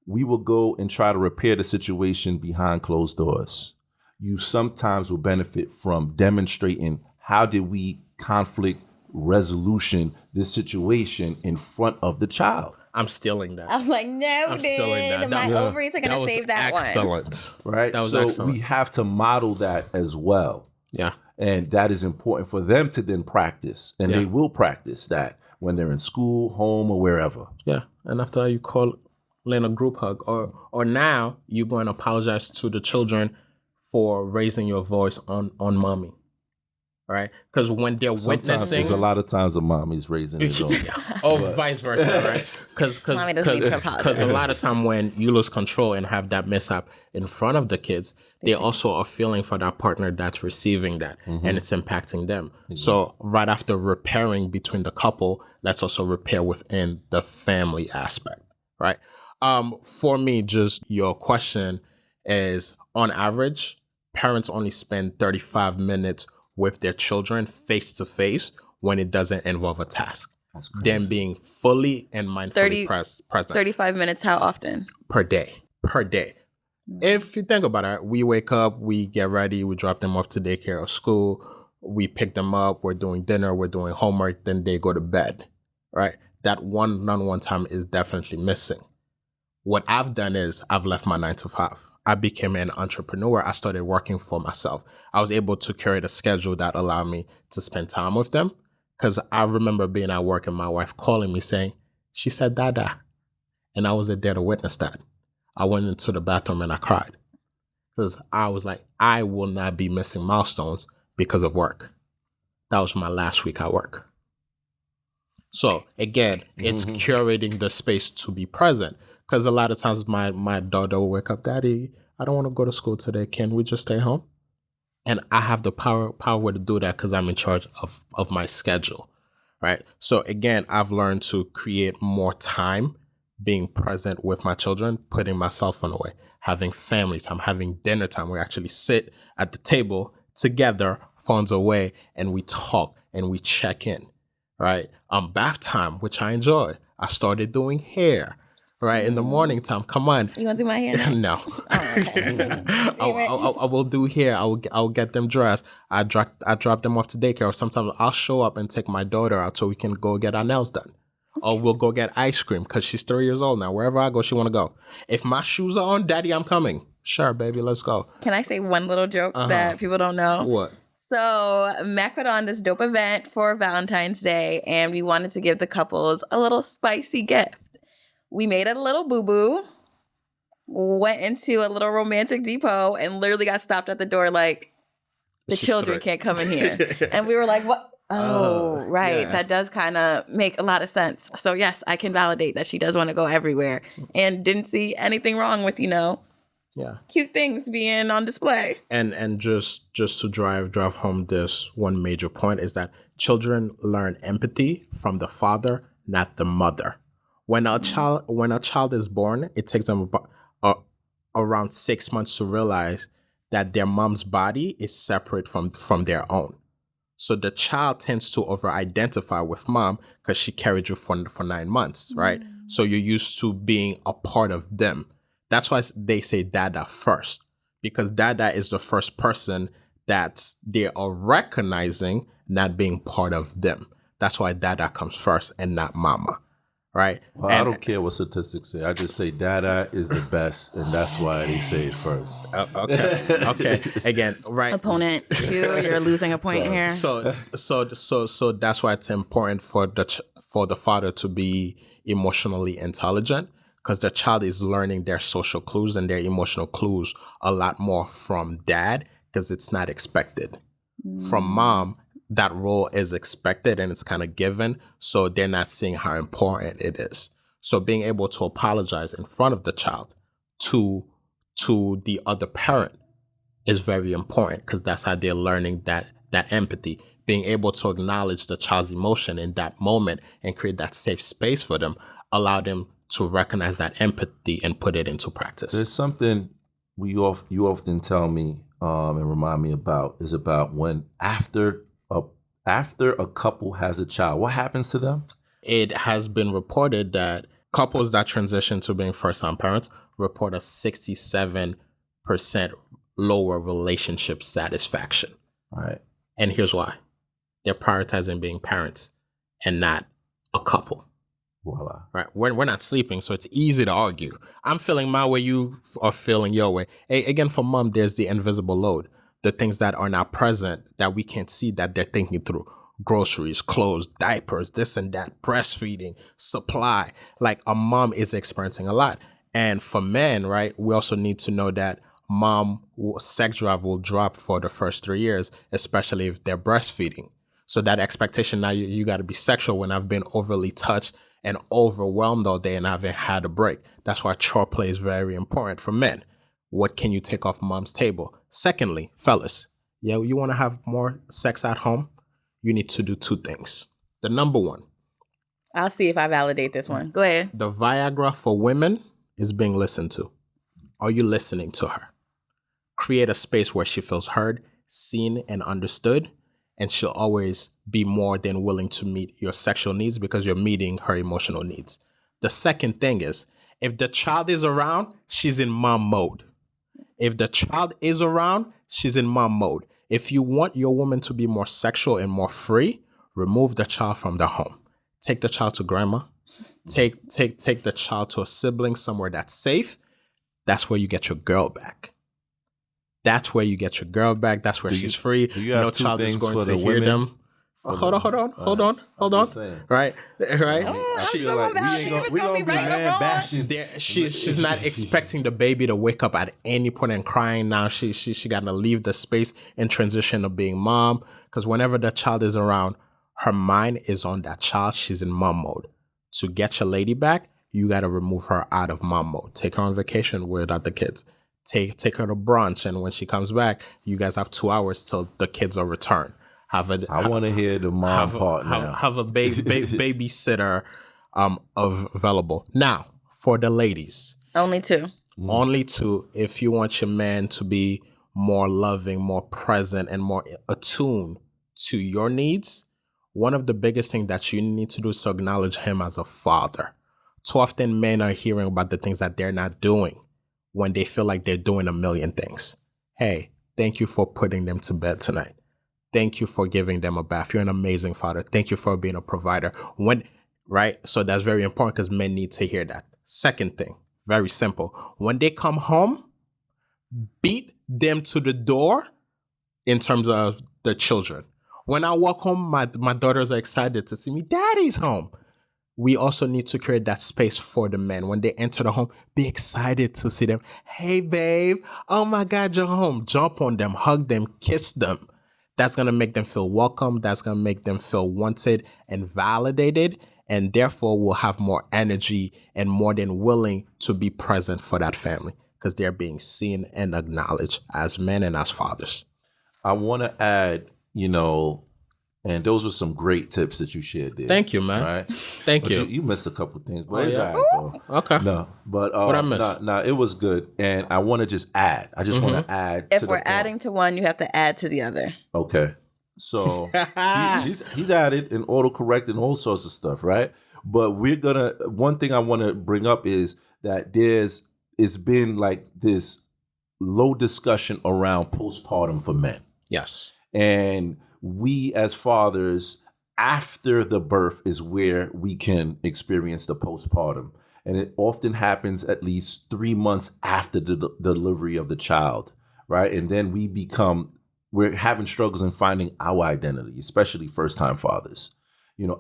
we will go and try to repair the situation behind closed doors. You sometimes will benefit from demonstrating how did we conflict resolution this situation in front of the child. I'm stealing that. I was like, no, I'm stealing that. my That- ovaries are going to save that one. excellent. Right? That was so excellent. we have to model that as well. Yeah. And that is important for them to then practice. And they will practice that when they're in school, home, or wherever. Yeah. And after that, you call in a group hug. Or now you go and apologize to the children for raising your voice on mommy. Right? Because when they're Sometimes witnessing, there's a lot of times a mommy's raising his own. or vice versa, right? Mommy doesn't need to Because apologize. a lot of time when you lose control and have that mishap in front of the kids, they also are feeling for that partner that's receiving that, and it's impacting them. So right after repairing between the couple, let's also repair within the family aspect, right? For me, just your question is, on average, parents only spend 35 minutes with their children face to face when it doesn't involve a task. Them being fully and mindfully present 35 minutes, how often? per day. If you think about it, we wake up, we get ready, we drop them off to daycare or school, we pick them up, we're doing dinner, we're doing homework, then they go to bed, right? That one-on-one time is definitely missing. What I've done is I've left my 9 to 5. I became an entrepreneur. I started working for myself. I was able to create a schedule that allowed me to spend time with them. Because I remember being at work and my wife calling me saying, she said, Dada. And I was there to witness that. I went into the bathroom and I cried. Because I was like, I will not be missing milestones because of work. That was my last week at work. So again, it's curating the space to be present. Because a lot of times my daughter will wake up, Daddy, I don't want to go to school today. Can we just stay home? And I have the power to do that because I'm in charge of my schedule, right? So again, I've learned to create more time being present with my children, putting my cell phone away, having family time, having dinner time. We actually sit at the table together, phones away, and we talk and we check in, right? Bath time, which I enjoy. I started doing hair. Right, in the morning time. Come on. You want to do my hair now? No. I will do hair. I'll get them dressed. I drop them off to daycare. Or sometimes I'll show up and take my daughter out so we can go get our nails done. Or we'll go get ice cream because she's 3 years old now. Wherever I go, she want to go. If my shoes are on, Daddy, I'm coming. Sure, baby, let's go. Can I say one little joke that people don't know? What? So Mac put on this dope event for Valentine's Day, and we wanted to give the couples a little spicy gift. We made a little boo-boo, went into a little romantic depot, and literally got stopped at the door like, the children can't come in here. And we were like, what? Oh, right. yeah. That does kind of make a lot of sense. So yes, I can validate that she does want to go everywhere and didn't see anything wrong with, Yeah. cute things being on display. And just to drive home this one major point is that children learn empathy from the father, not the mother. When a child is born, it takes them around 6 months to realize that their mom's body is separate from their own. So the child tends to over-identify with mom because she carried you for 9 months, right? So you're used to being a part of them. That's why they say Dada first, because Dada is the first person that they are recognizing not being part of them. That's why Dada comes first and not Mama. Right. Well, I don't care what statistics say. I just say Dada is the best, and that's why they say it first. Okay. Again, right. Opponent 2, you're losing a point here. So that's why it's important for the father to be emotionally intelligent, because the child is learning their social clues and their emotional clues a lot more from dad because it's not expected. From mom, that role is expected and it's kind of given, so they're not seeing how important it is. So being able to apologize in front of the child to the other parent is very important, because that's how they're learning that empathy. Being able to acknowledge the child's emotion in that moment and create that safe space for them, allow them to recognize that empathy and put it into practice. There's something you often tell me and remind me about is about when after a couple has a child, what happens to them? It has been reported that couples that transition to being first-time parents report a 67% lower relationship satisfaction. Right. And here's why. They're prioritizing being parents and not a couple. Voila. Right. We're not sleeping, so it's easy to argue. I'm feeling my way, you are feeling your way. Again, for mom, there's the invisible load, the things that are not present, that we can't see, that they're thinking through. Groceries, clothes, diapers, this and that, breastfeeding, supply. Like a mom is experiencing a lot. And for men, right, we also need to know that sex drive will drop for the first 3 years, especially if they're breastfeeding. So that expectation now, you got to be sexual when I've been overly touched and overwhelmed all day and I haven't had a break. That's why chore play is very important for men. What can you take off mom's table? Secondly, fellas, you want to have more sex at home? You need to do 2 things. The number one, I'll see if I validate this one. Go ahead. the Viagra for women is being listened to. Are you listening to her? Create a space where she feels heard, seen, and understood, and she'll always be more than willing to meet your sexual needs because you're meeting her emotional needs. The second thing is, if the child is around, she's in mom mode. If the child is around, she's in mom mode. If you want your woman to be more sexual and more free, remove the child from the home. Take the child to grandma. Take the child to a sibling somewhere that's safe. That's where you get your girl back. That's where you get your girl back. That's where she's free. No child is going to hear them. Hold on. Right. She's not expecting the baby to wake up at any point and crying. Now she got to leave the space and transition of being mom, because whenever the child is around, her mind is on that child. She's in mom mode. To get your lady back, you got to remove her out of mom mode. Take her on vacation without the kids. Take her to brunch, and when she comes back, you guys have 2 hours till the kids are returned. I want to hear the mom part now. Have a babysitter available. Now, for the ladies. Only 2. Only 2. If you want your man to be more loving, more present, and more attuned to your needs, one of the biggest things that you need to do is to acknowledge him as a father. Too often men are hearing about the things that they're not doing when they feel like they're doing a million things. Hey, thank you for putting them to bed tonight. Thank you for giving them a bath. You're an amazing father. Thank you for being a provider. Right? So that's very important because men need to hear that. Second thing, very simple. When they come home, beat them to the door in terms of the children. When I walk home, my daughters are excited to see me. Daddy's home. We also need to create that space for the men. When they enter the home, be excited to see them. Hey, babe. Oh, my God, you're home. Jump on them, hug them, kiss them. That's going to make them feel welcome. That's going to make them feel wanted and validated. And therefore, will have more energy and more than willing to be present for that family because they're being seen and acknowledged as men and as fathers. I want to add, and those were some great tips that you shared there. Thank you, man. Right? Thank you. You missed a couple of things, but it's yeah? all right, though. Okay. No, but what I missed? No, it was good, and I want to just add. I just want to add. If we're adding to one, you have to add to the other. Okay, so he's added and autocorrect and all sorts of stuff, right? But one thing I want to bring up is that it's been like this low discussion around postpartum for men. Yes, and we as fathers, after the birth is where we can experience the postpartum. And it often happens at least 3 months after the delivery of the child, right? And then we're having struggles in finding our identity, especially first-time fathers.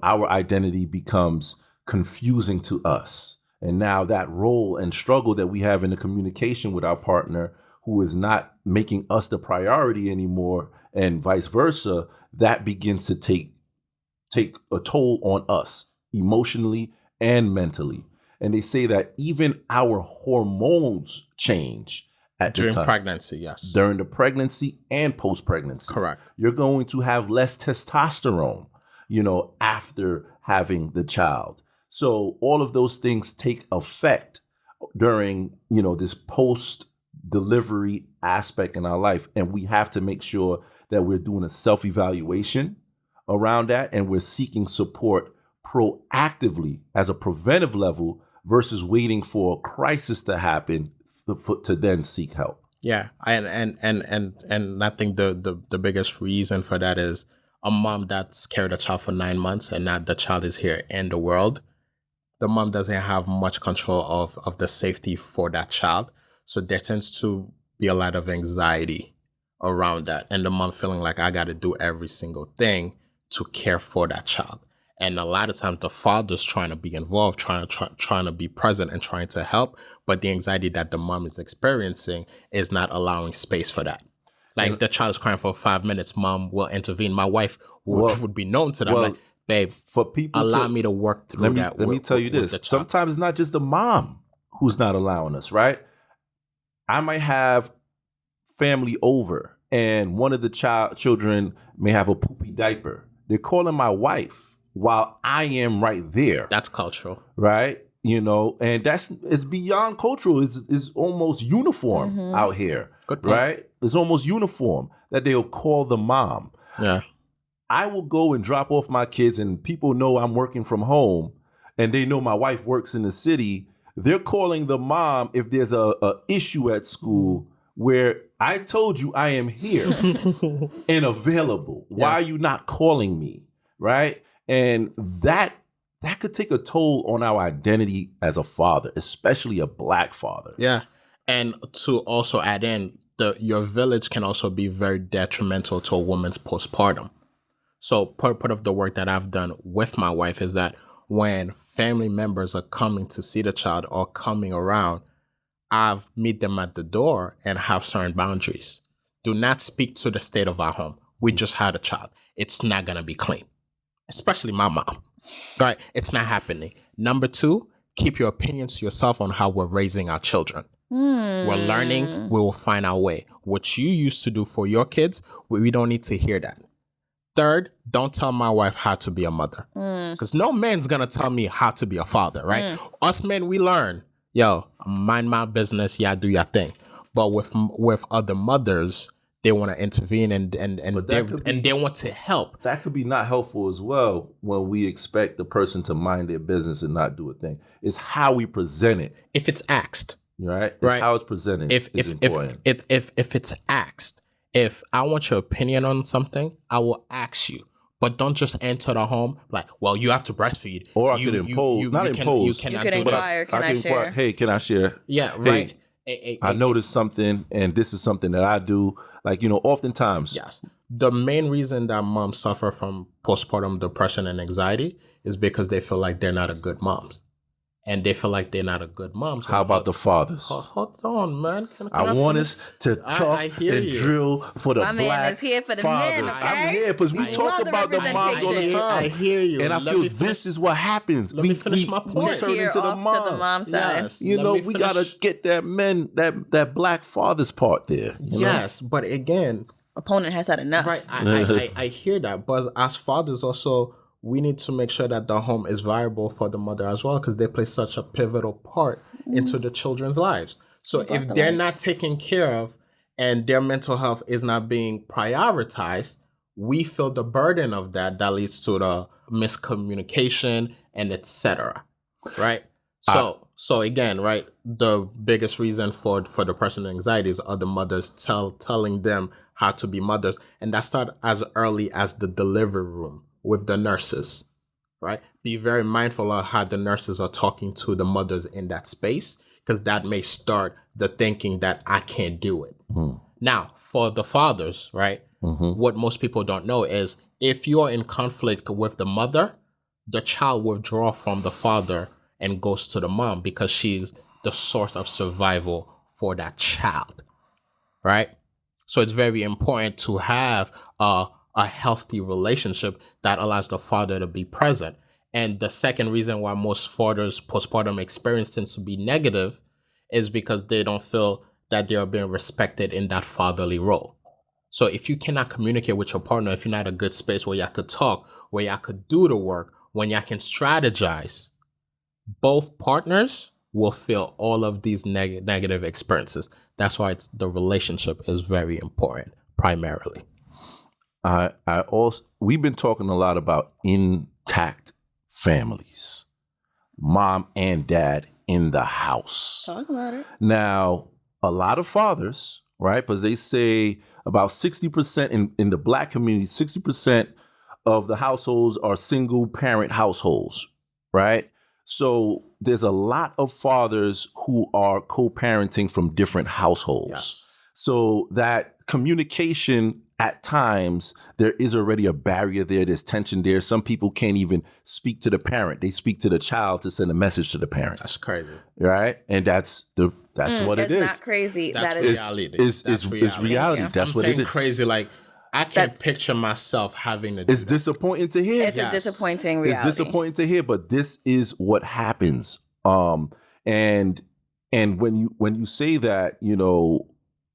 Our identity becomes confusing to us. And now that role and struggle that we have in the communication with our partner who is not making us the priority anymore, and vice versa, that begins to take a toll on us emotionally and mentally. And they say that even our hormones change during pregnancy, yes. During the pregnancy and post-pregnancy. Correct. You're going to have less testosterone, after having the child. So all of those things take effect during, this post-delivery aspect in our life. And we have to make sure that we're doing a self-evaluation around that and we're seeking support proactively as a preventive level versus waiting for a crisis to happen to then seek help. Yeah, and I think the biggest reason for that is a mom that's carried a child for 9 months and now the child is here in the world. the mom doesn't have much control of the safety for that child. So there tends to be a lot of anxiety around that. And the mom feeling like I got to do every single thing to care for that child. And a lot of times the father's trying to be involved, trying to be present and trying to help. But the anxiety that the mom is experiencing is not allowing space for that. Like if the child is crying for 5 minutes, mom will intervene. My wife would be known to that. I'm like, babe, for people allow me to work through that. Let me tell you this. Sometimes it's not just the mom who's not allowing us, right? I might have family over and one of the children may have a poopy diaper. They're calling my wife while I am right there. That's cultural. Right? You know, and it's beyond cultural. It's almost uniform out here. Good point. Right? It's almost uniform that they'll call the mom. Yeah. I will go and drop off my kids and people know I'm working from home and they know my wife works in the city. They're calling the mom if there's a issue at school where I told you I am here and available. Why are you not calling me? Right? And that could take a toll on our identity as a father, especially a Black father. Yeah. And to also add in, your village can also be very detrimental to a woman's postpartum. So part of the work that I've done with my wife is that when family members are coming to see the child or coming around, I've meet them at the door and have certain boundaries. Do not speak to the state of our home. We just had a child. It's not going to be clean, especially my mom. Right? It's not happening. Number 2, keep your opinions to yourself on how we're raising our children. We're learning. We will find our way. What you used to do for your kids, we don't need to hear that. Third, don't tell my wife how to be a mother. Because no man's going to tell me how to be a father, right? Us men, we learn. Yo, mind my business. Yeah, do your thing. But with other mothers, they want to intervene and they want to help. That could be not helpful as well when we expect the person to mind their business and not do a thing. It's how we present it. If it's asked. Right? It's how it's presented. If it's asked, if I want your opinion on something, I will ask you. But don't just enter the home like, well, you have to breastfeed. Or I could impose. Not impose. You could inquire, can I share? Hey, can I share? Yeah, right. I noticed something, and this is something that I do. Like, oftentimes. Yes. The main reason that moms suffer from postpartum depression and anxiety is because they feel like they're not a good moms. And they feel like they're not a good mom. So how about the fathers? Hold on, man. Can I want us to talk and drill for the My Black man is here for the fathers. men, okay? I'm here because we talk about the moms all the time. I hear you. And I feel this is what happens. Let me finish my point. Just here into the off to the mom side. Yes. We got to get that Black father's part there. Yes, but again. Opponent has had enough. Right. I hear that. But as fathers also, we need to make sure that the home is viable for the mother as well, because they play such a pivotal part into the children's lives. So if they're not taken care of and their mental health is not being prioritized, we feel the burden of that leads to the miscommunication and etc. Right? So again, right, the biggest reason for depression and anxiety is other mothers telling them how to be mothers. And that starts as early as the delivery room with the nurses, right? Be very mindful of how the nurses are talking to the mothers in that space, because that may start the thinking that I can't do it. Now, for the fathers, right, what most people don't know is if you're in conflict with the mother, the child withdraws from the father and goes to the mom because she's the source of survival for that child, right? So it's very important to have a healthy relationship that allows the father to be present. And the second reason why most fathers' postpartum experience tends to be negative is because they don't feel that they are being respected in that fatherly role. So if you cannot communicate with your partner, if you're not in a good space where y'all could talk, where y'all could do the work, when y'all can strategize, both partners will feel all of these negative experiences. That's why the relationship is very important, primarily. We've been talking a lot about intact families, mom and dad in the house. Talk about it. Now, a lot of fathers, right? Because they say about 60% in the Black community, 60% of the households are single parent households, right? So there's a lot of fathers who are co-parenting from different households. Yes. So that communication, at times, there is already a barrier there. There's tension there. Some people can't even speak to the parent. They speak to the child to send a message to the parent. That's crazy. Right? And that's what it is. It's not crazy. That's That is reality. It's reality. That's I'm what saying it is. crazy. Like, I can't picture myself having to do It's that. disappointing to hear. It's a disappointing reality. It's disappointing to hear, but this is what happens. And when you say that,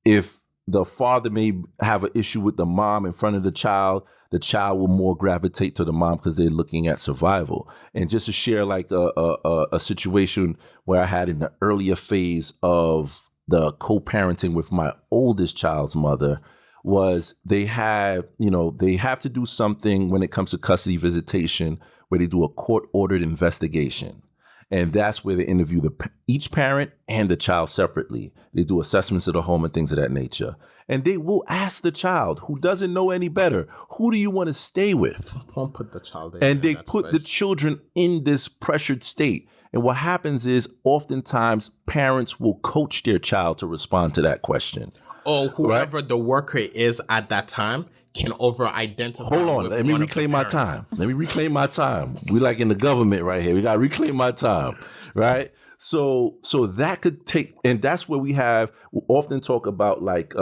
if the father may have an issue with the mom in front of the child will more gravitate to the mom because they're looking at survival. And just to share like a situation where I had in the earlier phase of the co-parenting with my oldest child's mother was they have to do something when it comes to custody visitation where they do a court-ordered investigation. And that's where they interview each parent and the child separately. They do assessments of the home and things of that nature. And they will ask the child who doesn't know any better, who do you want to stay with? Don't put the child in. And they put the children in this pressured state. And what happens is oftentimes parents will coach their child to respond to that question. Or whoever the worker is at that time can over-identify. Hold on, let me reclaim my time. We like in the government right here. We got to reclaim my time, right? So that could take, and that's where we often talk about like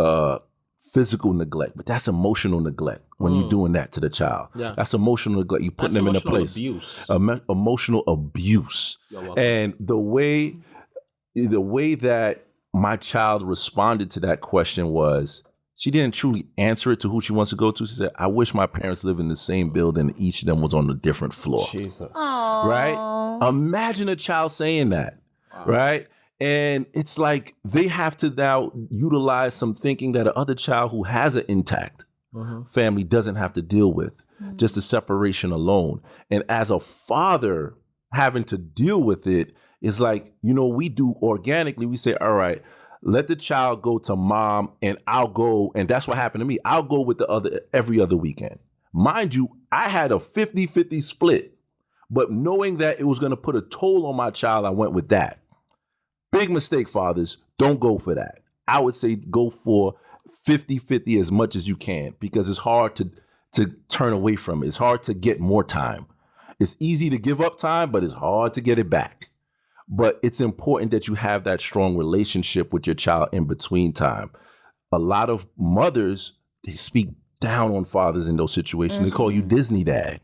physical neglect, but that's emotional neglect when you're doing that to the child. Yeah. That's emotional neglect. You're putting them in a place. Abuse. Emotional abuse. And the way that my child responded to that question was, she didn't truly answer it to who she wants to go to. She said, I wish my parents lived in the same building. Each of them was on a different floor. Jesus. Right? Imagine a child saying that. Wow. Right? And it's like they have to now utilize some thinking that another child who has an intact family doesn't have to deal with. Just the separation alone. And as a father having to deal with it is like, we do organically. We say, all right, let the child go to mom and I'll go. And that's what happened to me. I'll go with every other weekend. Mind you, I had a 50-50 split, but knowing that it was going to put a toll on my child, I went with that. Big mistake, fathers. Don't go for that. I would say go for 50-50 as much as you can because it's hard to turn away from it. It's hard to get more time. It's easy to give up time, but it's hard to get it back. But it's important that you have that strong relationship with your child in between time. A lot of mothers, they speak down on fathers in those situations. They call you Disney dad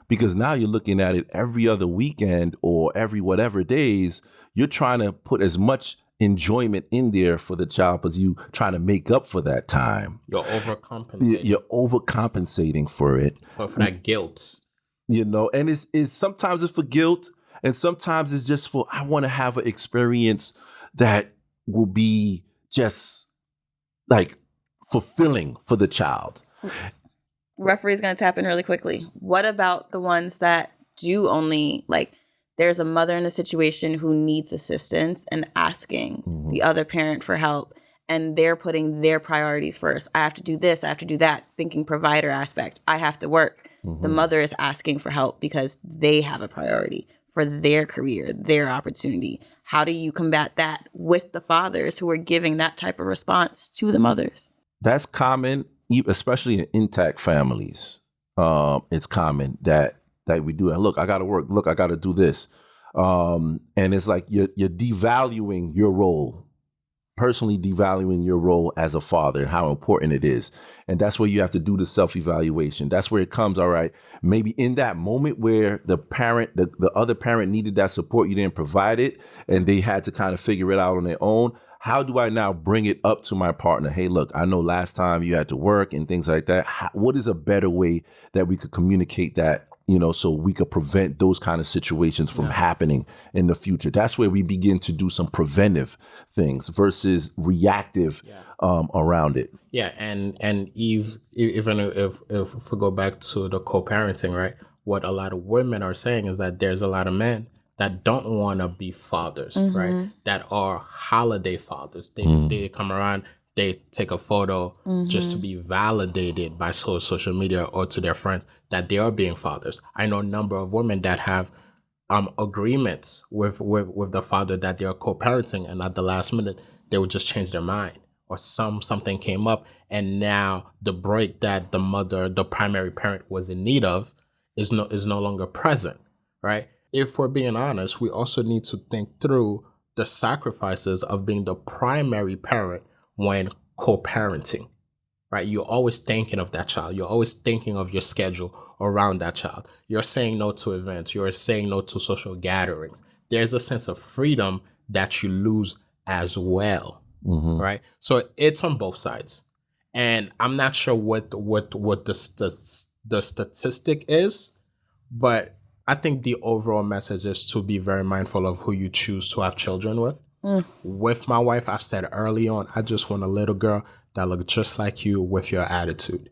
because now you're looking at it every other weekend or every whatever days. You're trying to put as much enjoyment in there for the child as you trying to make up for that time. You're overcompensating. You're overcompensating for it. For that guilt. And it's sometimes it's for guilt. And sometimes it's just for, I want to have an experience that will be just like fulfilling for the child. Referee's going to tap in really quickly. What about the ones that do only, like, there's a mother in a situation who needs assistance and asking the other parent for help, and they're putting their priorities first. I have to do this, I have to do that, thinking provider aspect. I have to work. The mother is asking for help because they have a priority for their career, their opportunity. How do you combat that with the fathers who are giving that type of response to the mothers? That's common, especially in intact families. It's common that we do that. Look, I got to work. Look, I got to do this. And it's like you're devaluing your role, personally devaluing your role as a father and how important it is. And that's where you have to do the self-evaluation. That's where it comes, all right, maybe in that moment where the parent, the other parent needed that support, you didn't provide it, and they had to kind of figure it out on their own. How do I now bring it up to my partner? Hey, look, I know last time you had to work and things like that. What is a better way that we could communicate that, so we could prevent those kind of situations from happening in the future? That's where we begin to do some preventive things versus reactive around it. Yeah, and even if we go back to the co-parenting, right? What a lot of women are saying is that there's a lot of men that don't want to be fathers, right? That are holiday fathers. They come around, they take a photo just to be validated by social media or to their friends that they are being fathers. I know a number of women that have agreements with the father that they're co-parenting, and at the last minute they would just change their mind, or something came up, and now the break that the primary parent was in need of is no longer present, right? If we're being honest, we also need to think through the sacrifices of being the primary parent when co-parenting, right? You're always thinking of that child. You're always thinking of your schedule around that child. You're saying no to events. You're saying no to social gatherings. There's a sense of freedom that you lose as well, right? So it's on both sides. And I'm not sure what the statistic is, but I think the overall message is to be very mindful of who you choose to have children with. With my wife, I've said early on, I just want a little girl that look just like you with your attitude.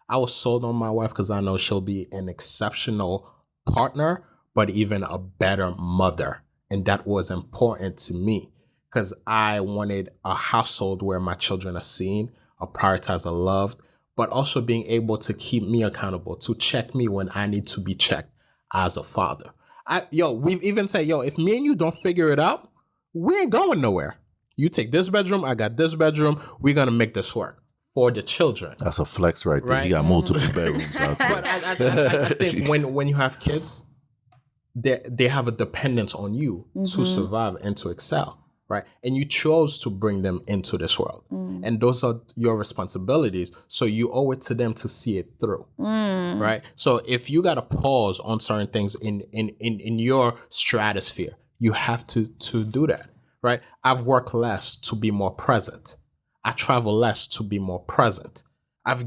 I was sold on my wife because I know she'll be an exceptional partner, but even a better mother. And that was important to me because I wanted a household where my children are seen, are prioritized, are loved, but also being able to keep me accountable, to check me when I need to be checked as a father. We've even said, if me and you don't figure it out, we ain't going nowhere. You take this bedroom, I got this bedroom. We're going to make this work for the children. That's a flex right there. Right? You got multiple bedrooms out there. But I think when you have kids, they have a dependence on you to survive and to excel, right? And you chose to bring them into this world. And those are your responsibilities. So you owe it to them to see it through, right? So if you got to pause on certain things in your stratosphere, you have to do that, right? I've worked less to be more present. I travel less to be more present. I've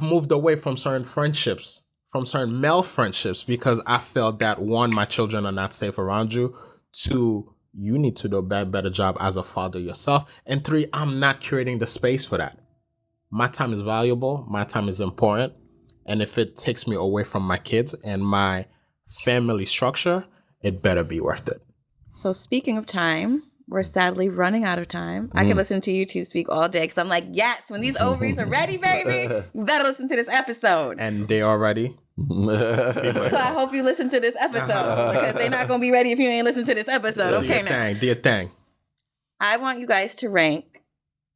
moved away from certain friendships, from certain male friendships, because I felt that one, my children are not safe around you. Two, you need to do a better job as a father yourself. And three, I'm not creating the space for that. My time is valuable. My time is important. And if it takes me away from my kids and my family structure, it better be worth it. So speaking of time, we're sadly running out of time. I could listen to you two speak all day because I'm like, yes, when these ovaries are ready, baby, you better listen to this episode. And they are ready. So I hope you listen to this episode because they're not going to be ready if you ain't listen to this episode. Okay, now. Do your thing. I want you guys to rank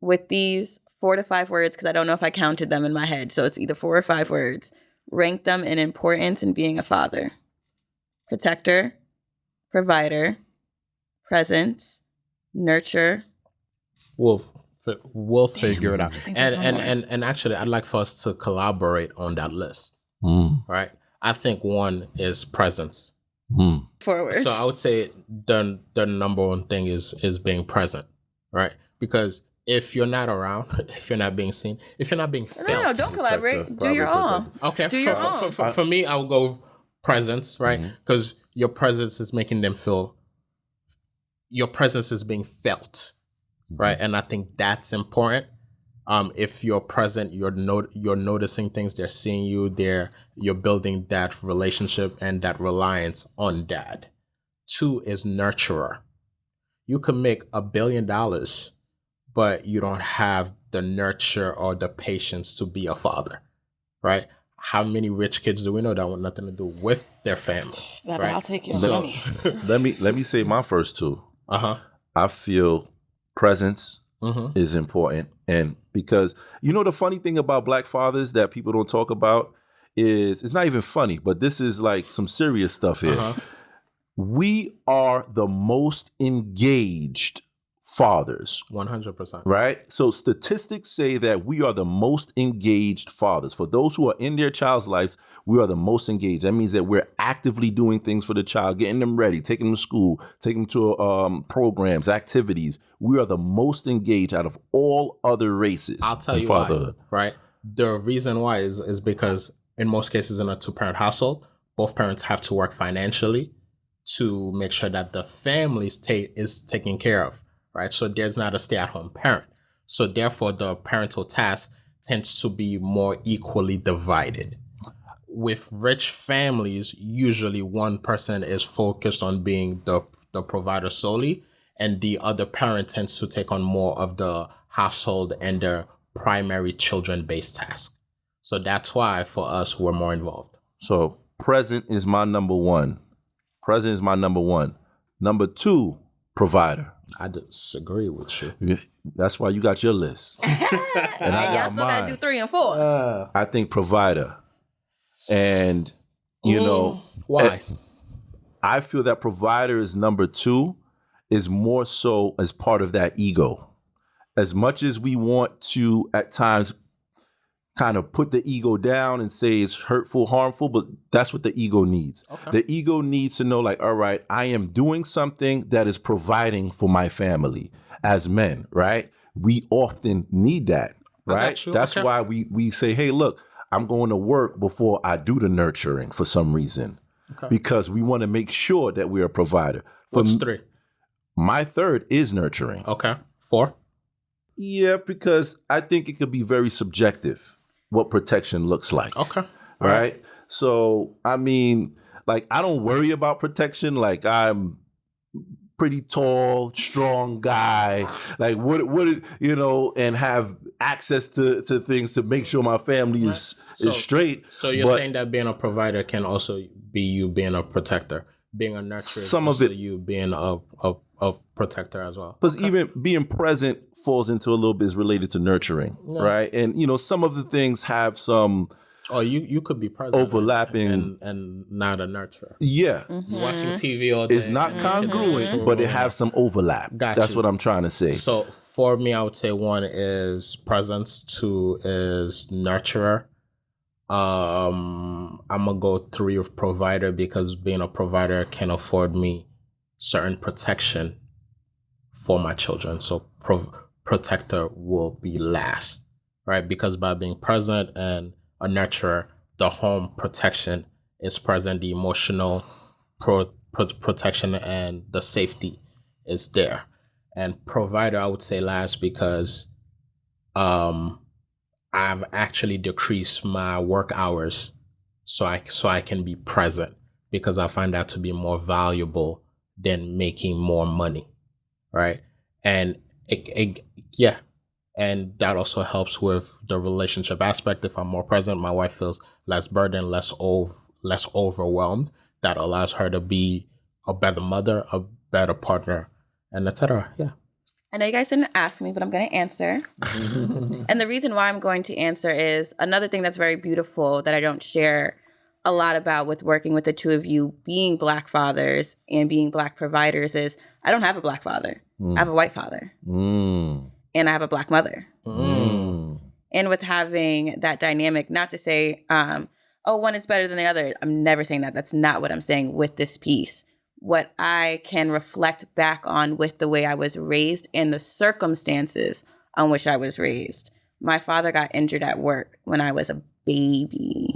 with these 4 to 5 words because I don't know if I counted them in my head. So it's either 4 or 5 words. Rank them in importance in being a father. Protector, provider, presence, nurture. We'll figure it out. And actually, I'd like for us to collaborate on that list. Right? I think one is presence. Forward. So I would say the number one thing is being present, right? Because if you're not around, if you're not being seen, if you're not being felt. No, don't collaborate. Do your own. Okay. Do your own. For me, I would go presence, right? Because your presence is making them feel. Your presence is being felt, right? And I think that's important. If you're present, you're noticing things. They're seeing you. You're building that relationship and that reliance on dad. 2 is nurturer. You can make $1 billion, but you don't have the nurture or the patience to be a father, right? How many rich kids do we know that want nothing to do with their family? Right? I'll take your money. Let me say my first 2. I feel presence is important. And because, the funny thing about Black fathers that people don't talk about is, it's not even funny, but this is like some serious stuff here. We are the most engaged fathers. 100%. Right? So statistics say that we are the most engaged fathers. For those who are in their child's lives, we are the most engaged. That means that we're actively doing things for the child, getting them ready, taking them to school, taking them to programs, activities. We are the most engaged out of all other races. I'll tell you why, right? The reason why is because in most cases in a 2-parent household, both parents have to work financially to make sure that the family is taken care of. Right, so there's not a stay-at-home parent. So therefore, the parental task tends to be more equally divided. With rich families, usually one person is focused on being the provider solely, and the other parent tends to take on more of the household and the primary children-based task. So that's why for us, we're more involved. So present is my number 1. Present is my number one. Number two, provider. I disagree with you. Yeah, that's why you got your list. And y'all still gotta do 3 and 4. I think provider. And, you know. Why? I feel that provider is number two, is more so as part of that ego. As much as we want to, at times, kind of put the ego down and say it's hurtful, harmful, but that's what the ego needs. Okay. The ego needs to know, like, all right, I am doing something that is providing for my family as men, right? We often need that, right? That's why we say, hey, look, I'm going to work before I do the nurturing for some reason. Okay. Because we want to make sure that we're a provider. What's 3? My third is nurturing. Okay. 4? Yeah, because I think it could be very subjective what protection looks like. Okay. Right? So, I mean, like, I don't worry about protection. Like, I'm pretty tall, strong guy. Like, what you know, and have access to things to make sure my family is straight. So you're saying that being a provider can also be you being a protector. Being a nurturer, some of it, you being a protector as well. Because even being present falls into a little bit is related to nurturing, right? And you know, some of the things have some. Oh, you could be present, overlapping, and not a nurturer. Yeah, watching TV all day. It's not congruent, but it has some overlap. That's what I'm trying to say. So for me, I would say 1 is presence, 2 is nurturer. I'm gonna go 3 with provider because being a provider can afford me certain protection for my children. So protector will be last, right? Because by being present and a nurturer, the home protection is present, the emotional protection and the safety is there. And provider, I would say last because I've actually decreased my work hours so I can be present because I find that to be more valuable than making more money, right? And and that also helps with the relationship aspect. If I'm more present, my wife feels less burdened, less overwhelmed. That allows her to be a better mother, a better partner, and etc. Yeah. I know you guys didn't ask me, but I'm going to answer. And the reason why I'm going to answer is another thing that's very beautiful that I don't share a lot about with working with the two of you being Black fathers and being Black providers is I don't have a Black father. I have a white father. And I have a Black mother. And with having that dynamic, not to say, one is better than the other. I'm never saying that. That's not what I'm saying with this piece. What I can reflect back on with the way I was raised and the circumstances on which I was raised. My father got injured at work when I was a baby.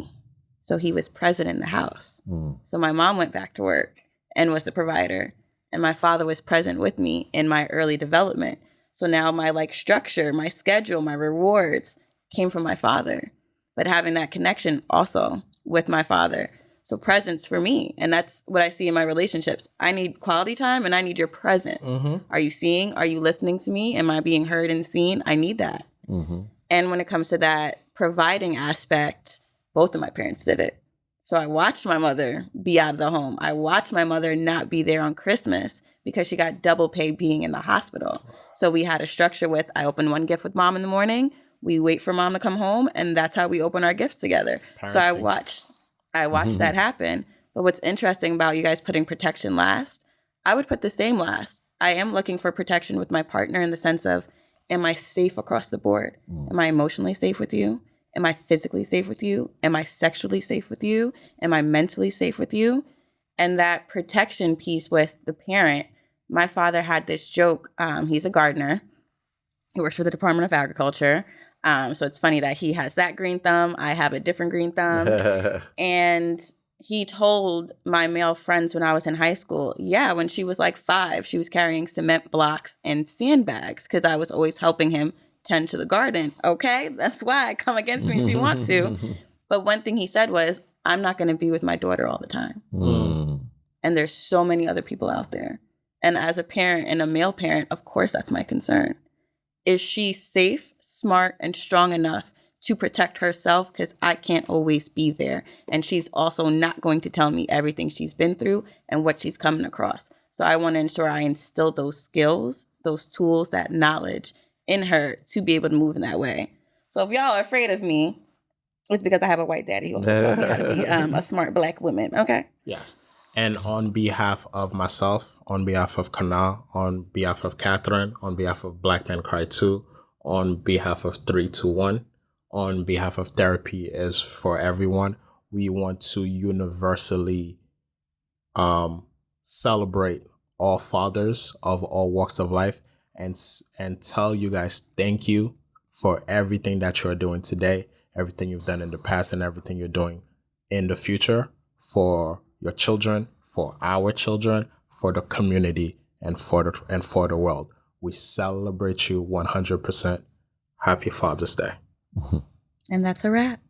So he was present in the house. So my mom went back to work and was the provider. And my father was present with me in my early development. So now my structure, my schedule, my rewards came from my father. But having that connection also with my father. So presence for me. And that's what I see in my relationships. I need quality time and I need your presence. Are you seeing? Are you listening to me? Am I being heard and seen? I need that. And when it comes to that providing aspect, both of my parents did it. So I watched my mother be out of the home. I watched my mother not be there on Christmas because she got double pay being in the hospital. So we had a structure with, I open one gift with mom in the morning. We wait for mom to come home. And that's how we open our gifts together. Parenting. So I watched that happen. But what's interesting about you guys putting protection last, I would put the same last. I am looking for protection with my partner in the sense of, am I safe across the board? Am I emotionally safe with you? Am I physically safe with you? Am I sexually safe with you? Am I mentally safe with you? And that protection piece with the parent, my father had this joke. He's a gardener. He works for the Department of Agriculture. So it's funny that he has that green thumb. I have a different green thumb. And he told my male friends when I was in high school, when she was 5, she was carrying cement blocks and sandbags because I was always helping him tend to the garden. Okay, that's why. Come against me if you want to. But one thing he said was, I'm not going to be with my daughter all the time. And there's so many other people out there. And as a parent and a male parent, of course, that's my concern. Is she safe, smart, and strong enough to protect herself because I can't always be there. And she's also not going to tell me everything she's been through and what she's coming across. So I want to ensure I instill those skills, those tools, that knowledge in her to be able to move in that way. So if y'all are afraid of me, it's because I have a white daddy who also taught me how to be a smart Black woman. Okay? Yes. And on behalf of myself, on behalf of Canal, on behalf of Catherine, on behalf of Black Men Cry Too, on behalf of 321, on behalf of Therapy is for Everyone, we want to universally celebrate all fathers of all walks of life and tell you guys thank you for everything that you're doing today, everything you've done in the past, and everything you're doing in the future for your children, for our children, for the community, and for the world. We celebrate you 100%. Happy Father's Day. And that's a wrap.